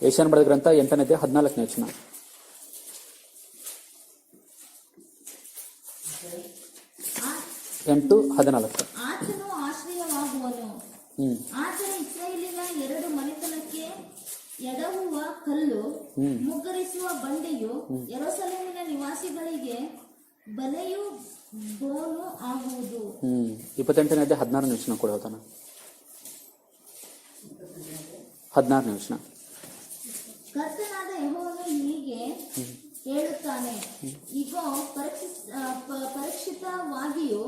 ಏಷ್ಯನ್ ಬರೆದ ಗ್ರಂಥ 8ನೇ ಅಧ್ಯಾಯ 14ನೇ ವಚನ. ಆತನು ಆಶ್ರಯವಾಗುವನು. ಆತನ ಇಸ್ರಾಯೇಲಿನ ಎರಡು ಮನೆತನಕ್ಕೆ ಎಡವುವ ಕಲ್ಲು, ಮುಗ್ಗರಿಸುವ ಬಂಡೆಯು, ಯೆರೂಸಲೇಮಿನ ನಿವಾಸಿಗಳಿಗೆ ಬಲೆಯು ಬೋನು ಆಗುವುದು. 28ನೇ ಅಧ್ಯಾಯ 16ನೇ ವಚನ ಕೂಡ ಹೋದಾನ. 16ನೇ ವಚನ. ಕರ್ತನಾದ ಯೆಹೋವನು ಹೀಗೆ ಹೇಳುತ್ತಾನೆ, ಇಗೋ, ಪರೀಕ್ಷಿತವಾಗಿಯೂ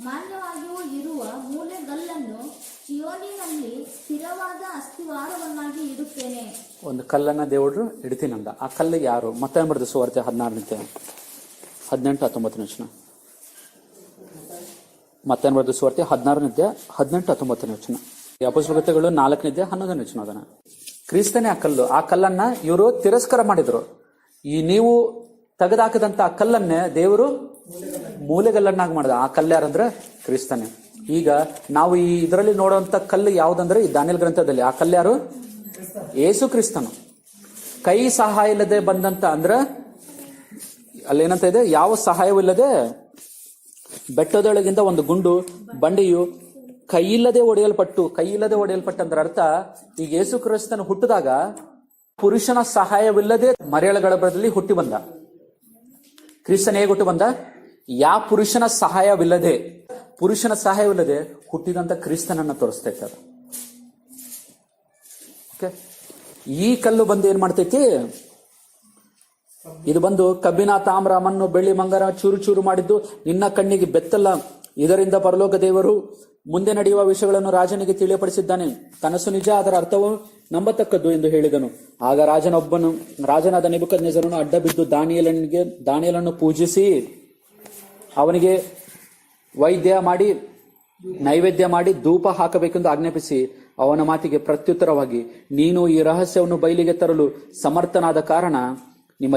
ಮಾನ್ಯವಾಗಿಯೂ ಇರುವ ಮೂಲೆಗಲ್ಲನ್ನು ಚೀಯೋನಿನಲ್ಲಿ ಸ್ಥಿರವಾದ ಅಸ್ಥಿವಾರವನ್ನಾಗಿ ಇಡುತ್ತೇನೆ. ಒಂದು ಕಲ್ಲನ್ನ ದೇವರು ಇಡ್ತೀನಂದ. ಆ ಕಲ್ಲು ಯಾರು? ಮತ್ತೆ ಬರೆದ ಸುವಾರ್ತೆ 16ನೇ 18-19ನೇ ವಚನ. ಮತ್ತೆ ಬರೆದ ಸುವಾರ್ತೆ 16ನೇ 18-19ನೇ ವಚನ. ಅಪೊಸ್ತಲಗಳು 4ನೇ 11ನೇ ವಚನ. ಅದನ್ನ ಕ್ರಿಸ್ತನೇ ಆ ಕಲ್ಲು. ಆ ಕಲ್ಲನ್ನ ಇವರು ತಿರಸ್ಕಾರ ಮಾಡಿದ್ರು. ನೀವು ತೆಗೆದಾಕದಂತ ಆ ಕಲ್ಲನ್ನೇ ದೇವರು ಮೂಲೆಗಲ್ಲನ್ನಾಗಿ ಮಾಡಿದ. ಆ ಕಲ್ಲು ಯಾರಂದ್ರೆ ಕ್ರಿಸ್ತನೇ. ಈಗ ನಾವು ಈ ಇದರಲ್ಲಿ ನೋಡುವಂತ ಕಲ್ಲು ಯಾವ್ದಂದ್ರೆ ಈ ದಾನಿಯೇಲ್ ಗ್ರಂಥದಲ್ಲಿ, ಆ ಕಲ್ಲು ಯಾರು? ಯೇಸು ಕ್ರಿಸ್ತನು. ಕೈ ಸಹಾಯ ಇಲ್ಲದೆ ಬಂದಂತ ಅಂದ್ರೆ ಅಲ್ಲೇನಂತ ಇದೆ, ಯಾವ ಸಹಾಯವಿಲ್ಲದೆ ಬೆಟ್ಟದೊಳಗಿಂದ ಒಂದು ಗುಂಡು ಬಂಡೆಯು ಕೈಯಿಲ್ಲದೆ ಒಡೆಯಲ್ಪಟ್ಟ ಅಂದ್ರೆ ಅರ್ಥ, ಈಗ ಯೇಸು ಕ್ರಿಸ್ತನು ಹುಟ್ಟಿದಾಗ ಪುರುಷನ ಸಹಾಯವಿಲ್ಲದೆ ಮರೆಯಳ ಗರ್ಭದಲ್ಲಿ ಹುಟ್ಟಿ ಬಂದ. ಕ್ರಿಸ್ತನ ಹೇಗೆ ಹುಟ್ಟಿ ಬಂದ? ಯಾವ ಪುರುಷನ ಸಹಾಯವಿಲ್ಲದೆ ಹುಟ್ಟಿದಂತ ಕ್ರಿಸ್ತನನ್ನ ತೋರಿಸ್ತಾ ಇದ್ದಾರೆ. ಈ ಕಲ್ಲು ಬಂದು ಏನ್ ಮಾಡ್ತೈತಿ? ಇದು ಬಂದು ಕಬ್ಬಿಣ, ತಾಮ್ರ, ಮಣ್ಣು, ಬೆಳ್ಳಿ, ಬಂಗಾರ ಚೂರು ಚೂರು ಮಾಡಿದ್ದು ನಿನ್ನ ಕಣ್ಣಿಗೆ ಬೆತ್ತಲ್ಲ. ಇದರಿಂದ ಪರಲೋಕ ದೇವರು ಮುಂದೆ ನಡೆಯುವ ವಿಷಯಗಳನ್ನು ರಾಜನಿಗೆ ತಿಳಿಯಪಡಿಸಿದ್ದಾನೆ. ಕನಸು ನಿಜ, ಅದರ ಅರ್ಥವು ನಂಬತಕ್ಕದ್ದು ಎಂದು ಹೇಳಿದನು. ಆಗ ರಾಜನಾದ ನೆಬೂಕದ್ನೆಚ್ಚರನು ಅಡ್ಡ ಬಿದ್ದು ದಾನಿಯೇಲನ್ನು ಪೂಜಿಸಿ ಅವನಿಗೆ ನೈವೇದ್ಯ ಮಾಡಿ ಧೂಪ ಹಾಕಬೇಕೆಂದು ಆಜ್ಞಾಪಿಸಿ ಅವನ ಮಾತಿಗೆ ಪ್ರತ್ಯುತ್ತರವಾಗಿ, ನೀನು ಈ ರಹಸ್ಯವನ್ನು ಬಯಲಿಗೆ ತರಲು ಸಮರ್ಥನಾದ ಕಾರಣ ನಿಮ್ಮ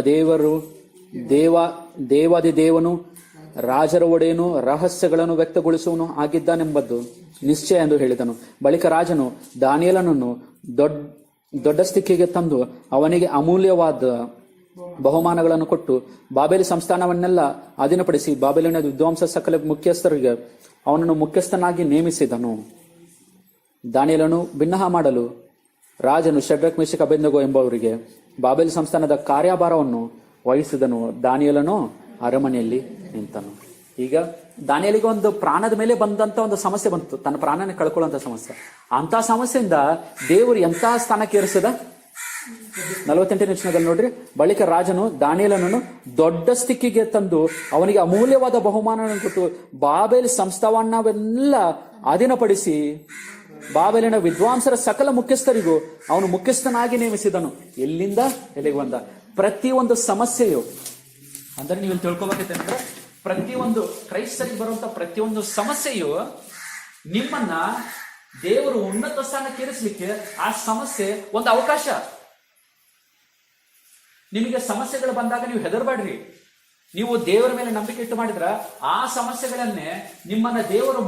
ದೇವಾದಿದೇವನು ರಾಜರ ಒಡೆಯನು ರಹಸ್ಯಗಳನ್ನು ವ್ಯಕ್ತಗೊಳಿಸುವನು ಆಗಿದ್ದಾನೆಂಬುದು ನಿಶ್ಚಯ ಎಂದು ಹೇಳಿದನು. ಬಳಿಕ ರಾಜನು ದಾನಿಯೇಲನನ್ನು ದೊಡ್ಡ ಸ್ಥಿತಿಗೆ ತಂದು ಅವನಿಗೆ ಅಮೂಲ್ಯವಾದ ಬಹುಮಾನಗಳನ್ನು ಕೊಟ್ಟು ಬಾಬೆಲ್ ಸಂಸ್ಥಾನವನ್ನೆಲ್ಲ ಅಧೀನಪಡಿಸಿ ಬಾಬೆಲಿನ ವಿದ್ವಾಂಸ ಸಕಲ ಮುಖ್ಯಸ್ಥರಿಗೆ ಅವನನ್ನು ಮುಖ್ಯಸ್ಥನಾಗಿ ನೇಮಿಸಿದನು. ದಾನಿಯೇಲನು ಬಿನ್ನಹ ಮಾಡಲು ರಾಜನು ಶದ್ರಕ್, ಮೇಷಕ್, ಅಬೇದ್ನೆಗೋ ಎಂಬುವರಿಗೆ ಬಾಬೆಲ್ ಸಂಸ್ಥಾನದ ಕಾರ್ಯಭಾರವನ್ನು ವಹಿಸಿದನು. ದಾನಿಯೇಲನು ಅರಮನೆಯಲ್ಲಿ ನಿಂತನು. ಈಗ ದಾನಿಯೇಲಿಗೆ ಒಂದು ಪ್ರಾಣದ ಮೇಲೆ ಬಂದಂತ ಒಂದು ಸಮಸ್ಯೆ ಬಂತು, ತನ್ನ ಪ್ರಾಣನ ಕಳ್ಕೊಳ್ಳುವಂತ ಸಮಸ್ಯೆ. ಅಂತ ಸಮಸ್ಯೆಯಿಂದ ದೇವರು ಎಂತಹ ಸ್ಥಾನಕ್ಕೆ ಏರಿಸಿದ? 48ನೇ ವಚನದಲ್ಲಿ ನೋಡ್ರಿ. ಬಳಿಕ ರಾಜನು ದಾನಿಯೇಲನನ್ನು ದೊಡ್ಡ ಸ್ಥಿತಿಗೆ ತಂದು ಅವನಿಗೆ ಅಮೂಲ್ಯವಾದ ಬಹುಮಾನವನ್ನು ಕೊಟ್ಟು ಬಾಬೆಲ್ ಸಂಸ್ಥಾನವನ್ನೆಲ್ಲ ಅಧೀನಪಡಿಸಿ ಬಾಬೆಲಿನ ವಿದ್ವಾಂಸರ ಸಕಲ ಮುಖ್ಯಸ್ಥರಿಗೂ ಅವನು ಮುಖ್ಯಸ್ಥನಾಗಿ ನೇಮಿಸಿದನು. ಎಲ್ಲಿಂದ ಎಲ್ಲಿಗೆ ಬಂದ? ಪ್ರತಿಯೊಂದು ಸಮಸ್ಯೆಯು ಅಂದ್ರೆ ನೀವು ತಿಳ್ಕೊಬೇಕಂದ್ರೆ, ಪ್ರತಿಯೊಂದು ಕ್ರೈಸ್ತರಿಗೆ ಬರುವಂತ ಪ್ರತಿಯೊಂದು ಸಮಸ್ಯೆಯು ನಿಮ್ಮನ್ನ ದೇವರು ಉನ್ನತ ಸ್ಥಾನಕ್ಕೆ ಏರಿಸಲಿಕ್ಕೆ ಆ ಸಮಸ್ಯೆ ಒಂದು ಅವಕಾಶ. ನಿಮಗೆ ಸಮಸ್ಯೆಗಳು ಬಂದಾಗ ನೀವು ಹೆದರಬೇಡ್ರಿ. ನೀವು ದೇವರ ಮೇಲೆ ನಂಬಿಕೆ ಇಟ್ಟು ಮಾಡಿದ್ರ ಆ ಸಮಸ್ಯೆಗಳನ್ನೇ ನಿಮ್ಮನ್ನ ದೇವರು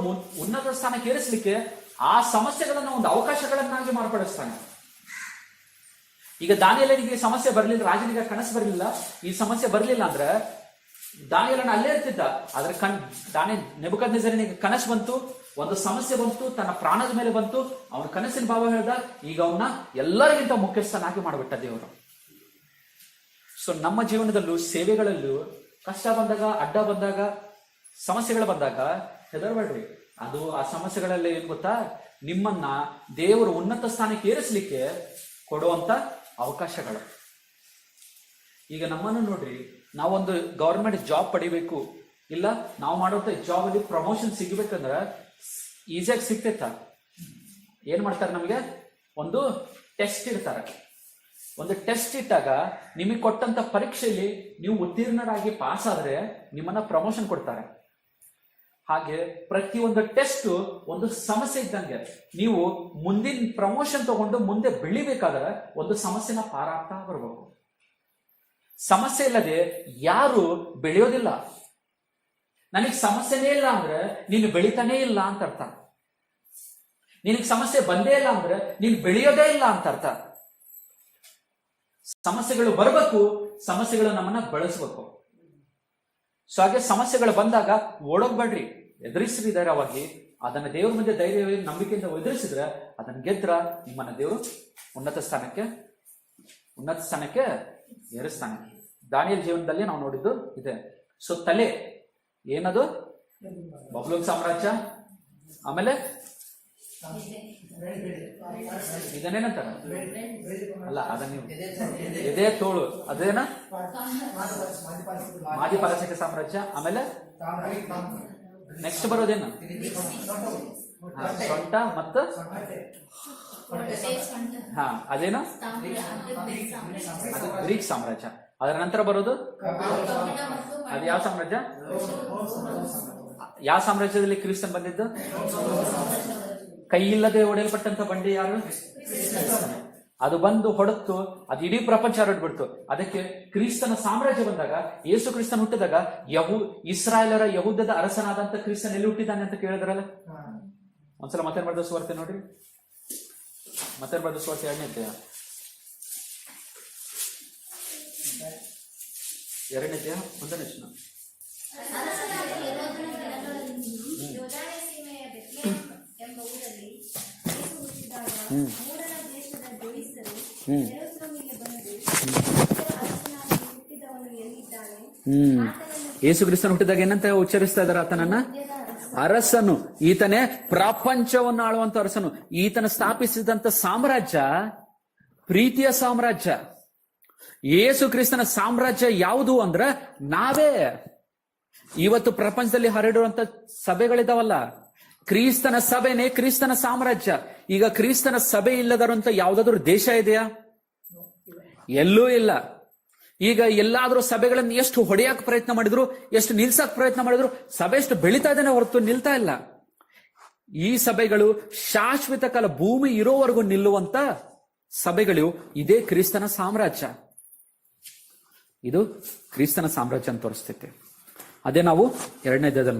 ಉನ್ನತ ಸ್ಥಾನಕ್ಕೆ ಏರಿಸಲಿಕ್ಕೆ ಆ ಸಮಸ್ಯೆಗಳನ್ನ ಒಂದು ಅವಕಾಶಗಳನ್ನಾಗಿ ಮಾರ್ಪಡಿಸ್ತಾನೆ. ಈಗ ದಾನಿಯೇಲನಿಗೆ ಸಮಸ್ಯೆ ಬರಲಿಲ್ಲ, ರಾಜನಿಗೆ ಕನಸು ಬರಲಿಲ್ಲ, ಈ ಸಮಸ್ಯೆ ಬರಲಿಲ್ಲ ಅಂದ್ರೆ ದಾನಿಯೇಲನ ಅಲ್ಲೇ ಇರ್ತಿದ್ದ. ಆದ್ರೆ ನೆಬೂಕದ್ನೆಚ್ಚರನಿಗೆ ಕನಸು ಬಂತು, ಒಂದು ಸಮಸ್ಯೆ ಬಂತು, ತನ್ನ ಪ್ರಾಣದ ಮೇಲೆ ಬಂತು. ಅವನ ಕನಸಿನ ಭಾವ ಹೇಳ್ದ. ಈಗ ಅವನ್ನ ಎಲ್ಲರಿಗಿಂತ ಮುಖ್ಯಸ್ಥನಾಗಿ ಮಾಡಿಬಿಟ್ಟ ದೇವರು. ಸೊ ನಮ್ಮ ಜೀವನದಲ್ಲೂ ಸೇವೆಗಳಲ್ಲೂ ಕಷ್ಟ ಬಂದಾಗ, ಅಡ್ಡ ಬಂದಾಗ, ಸಮಸ್ಯೆಗಳು ಬಂದಾಗ ಹೆದರಬೇಡ್ರಿ. ಅದು ಆ ಸಮಸ್ಯೆಗಳಲ್ಲಿ ಏನ್ ಗೊತ್ತಾ, ನಿಮ್ಮನ್ನ ದೇವರು ಉನ್ನತ ಸ್ಥಾನಕ್ಕೆ ಏರಿಸಲಿಕ್ಕೆ ಕೊಡುವಂತ ಅವಕಾಶಗಳು. ಈಗ ನಮ್ಮನ್ನು ನೋಡ್ರಿ, ನಾವೊಂದು ಗವರ್ಮೆಂಟ್ ಜಾಬ್ ಪಡಿಬೇಕು, ಇಲ್ಲ ನಾವು ಮಾಡುವಂತ ಜಾಬ್ ಅಲ್ಲಿ ಪ್ರಮೋಷನ್ ಸಿಗಬೇಕಂದ್ರೆ ಈಸಿಯಾಗಿ ಸಿಗ್ತೈತ? ಏನ್ ಮಾಡ್ತಾರೆ, ನಮಗೆ ಒಂದು ಟೆಸ್ಟ್ ಇಡ್ತಾರೆ. ಒಂದು ಟೆಸ್ಟ್ ಇಟ್ಟಾಗ ನಿಮಗೆ ಕೊಟ್ಟಂತ ಪರೀಕ್ಷೆಯಲ್ಲಿ ನೀವು ಉತ್ತೀರ್ಣರಾಗಿ ಪಾಸ್ ಆದ್ರೆ ನಿಮ್ಮನ್ನ ಪ್ರಮೋಷನ್ ಕೊಡ್ತಾರೆ. ಹಾಗೆ ಪ್ರತಿಯೊಂದು ಟೆಸ್ಟ್ ಒಂದು ಸಮಸ್ಯೆ ಇದ್ದಂಗೆ. ನೀವು ಮುಂದಿನ ಪ್ರಮೋಷನ್ ತಗೊಂಡು ಮುಂದೆ ಬೆಳಿಬೇಕಾದ್ರೆ ಒಂದು ಸಮಸ್ಯೆನ ಪಾರಾಗ್ತಾ ಬರ್ಬೇಕು. ಸಮಸ್ಯೆ ಇಲ್ಲದೆ ಯಾರು ಬೆಳೆಯೋದಿಲ್ಲ. ನನಗೆ ಸಮಸ್ಯೆನೇ ಇಲ್ಲ ಅಂದ್ರೆ ನೀನು ಬೆಳಿತಾನೇ ಇಲ್ಲ ಅಂತ ಅರ್ಥ. ನಿನಗೆ ಸಮಸ್ಯೆ ಬಂದೇ ಇಲ್ಲ ಅಂದ್ರೆ ನೀನು ಬೆಳೆಯೋದೇ ಇಲ್ಲ ಅಂತ ಅರ್ಥ. ಸಮಸ್ಯೆಗಳು ಬರಬೇಕು, ಸಮಸ್ಯೆಗಳು ನಮ್ಮನ್ನ ಬೆಳೆಸಬೇಕು. ಸೊ ಹಾಗೆ ಸಮಸ್ಯೆಗಳು ಬಂದಾಗ ಓಡೋಗ್ಬೇಡ್ರಿ, ಎದುರಿಸ್ರಿ ಧೈರ್ಯವಾಗಿ. ಅದನ್ನ ದೇವ್ರ ಮುಂದೆ ಧೈರ್ಯವಾಗಿ ನಂಬಿಕೆಯಿಂದ ಎದುರಿಸಿದ್ರೆ ಅದನ್ನ ಗೆದ್ರ ನಿಮ್ಮನ್ನ ದೇವರು ಉನ್ನತ ಸ್ಥಾನಕ್ಕೆ ಏರಿಸ್ತಾನೆ. ದಾನಿಯೇಲ್ ಜೀವನದಲ್ಲಿ ನಾವು ನೋಡಿದ್ದು ಇದೆ. ಸೊ ತಲೆ ಏನದು? ಬಬ್ಲೋನ್ ಸಾಮ್ರಾಜ್ಯ. ಆಮೇಲೆ ಇದನ್ನೇನಂತಾರ? ಅಲ್ಲ, ಅದನ್ನ ಎದೆ ತೋಳು, ಅದೇನ ಮಾದಿ ಪಾರಸಿಕ ಸಾಮ್ರಾಜ್ಯ. ಆಮೇಲೆ ನೆಕ್ಸ್ಟ್ ಬರೋದೇನು? ಸೊಂಟ ಮತ್ತು ಅದೇನು? ಅದು ಗ್ರೀಕ್ ಸಾಮ್ರಾಜ್ಯ. ಅದರ ನಂತರ ಬರೋದು ಅದು ಯಾವ ಸಾಮ್ರಾಜ್ಯ? ಯಾವ ಸಾಮ್ರಾಜ್ಯದಲ್ಲಿ ಕ್ರಿಸ್ತನ್ ಬಂದಿದ್ದು? ಕೈ ಇಲ್ಲದೆ ಹೊಡೆಯಲ್ಪಟ್ಟಂತ ಬಂಡಿ ಯಾರು? ಅದು ಬಂದು ಹೊಡೆತು, ಅದು ಇಡೀ ಪ್ರಪಂಚ ಹರಡ್ಬಿಡ್ತು. ಅದಕ್ಕೆ ಕ್ರಿಸ್ತನ ಸಾಮ್ರಾಜ್ಯ ಬಂದಾಗ, ಯೇಸು ಕ್ರಿಸ್ತನ್ ಹುಟ್ಟಿದಾಗ ಇಸ್ರಾಯೇಲರ ಯಹೂದದ ಅರಸನಾದಂತ ಕ್ರಿಸ್ತನ್ ಎಲ್ಲಿ ಹುಟ್ಟಿದ್ದಾನೆ ಅಂತ ಕೇಳಿದ್ರಲ್ಲ. ಒಂದ್ಸಲ ಮತ್ತೆ ಬರೆದ ಸುವಾರ್ತೆ ನೋಡ್ರಿ. ಮತ್ತೆ ಬರೆದ ಸುವಾರ್ತೆ 2ನೇ ಅಧ್ಯಾಯ 1ನೇ ವಚನ. ಯೇಸು ಕ್ರಿಸ್ತನ್ ಹುಟ್ಟಿದಾಗ ಏನಂತ ಉಚ್ಚರಿಸ್ತಾ ಇದಾರೆ? ಆತನನ್ನ ಅರಸನು, ಈತನೇ ಪ್ರಪಂಚವನ್ನು ಆಳುವಂತ ಅರಸನು. ಈತನ ಸ್ಥಾಪಿಸಿದಂತ ಸಾಮ್ರಾಜ್ಯ ಪ್ರೀತಿಯ ಸಾಮ್ರಾಜ್ಯ. ಯೇಸು ಕ್ರಿಸ್ತನ ಸಾಮ್ರಾಜ್ಯ ಯಾವುದು ಅಂದ್ರ ನಾವೇ. ಇವತ್ತು ಪ್ರಪಂಚದಲ್ಲಿ ಹರಡುವಂತ ಸಭೆಗಳಿದಾವಲ್ಲ, ಕ್ರಿಸ್ತನ ಸಭೆನೇ ಕ್ರಿಸ್ತನ ಸಾಮ್ರಾಜ್ಯ. ಈಗ ಕ್ರಿಸ್ತನ ಸಭೆ ಇಲ್ಲದರಂತ ಯಾವ್ದಾದ್ರು ದೇಶ ಇದೆಯಾ? ಎಲ್ಲೂ ಇಲ್ಲ. ಈಗ ಎಲ್ಲಾದ್ರೂ ಸಭೆಗಳನ್ನು ಎಷ್ಟು ಹೊಡೆಯಕ್ ಪ್ರಯತ್ನ ಮಾಡಿದ್ರು, ಎಷ್ಟು ನಿಲ್ಸಕ್ ಪ್ರಯತ್ನ ಮಾಡಿದ್ರು, ಸಭೆ ಎಷ್ಟು ಬೆಳೀತಾ ಇದ್ದಾನೆ ಹೊರತು ನಿಲ್ತಾ ಇಲ್ಲ. ಈ ಸಭೆಗಳು ಶಾಶ್ವತ ಕಾಲ, ಭೂಮಿ ಇರೋವರೆಗೂ ನಿಲ್ಲುವಂತ ಸಭೆಗಳು ಇದೇ ಕ್ರಿಸ್ತನ ಸಾಮ್ರಾಜ್ಯ. ಇದು ಕ್ರಿಸ್ತನ ಸಾಮ್ರಾಜ್ಯ ಅಂತ ತೋರಿಸ್ತೈತೆ. ಅದೇ ನಾವು 2ನೇ ಅಧ್ಯಾಯದಲ್ಲಿ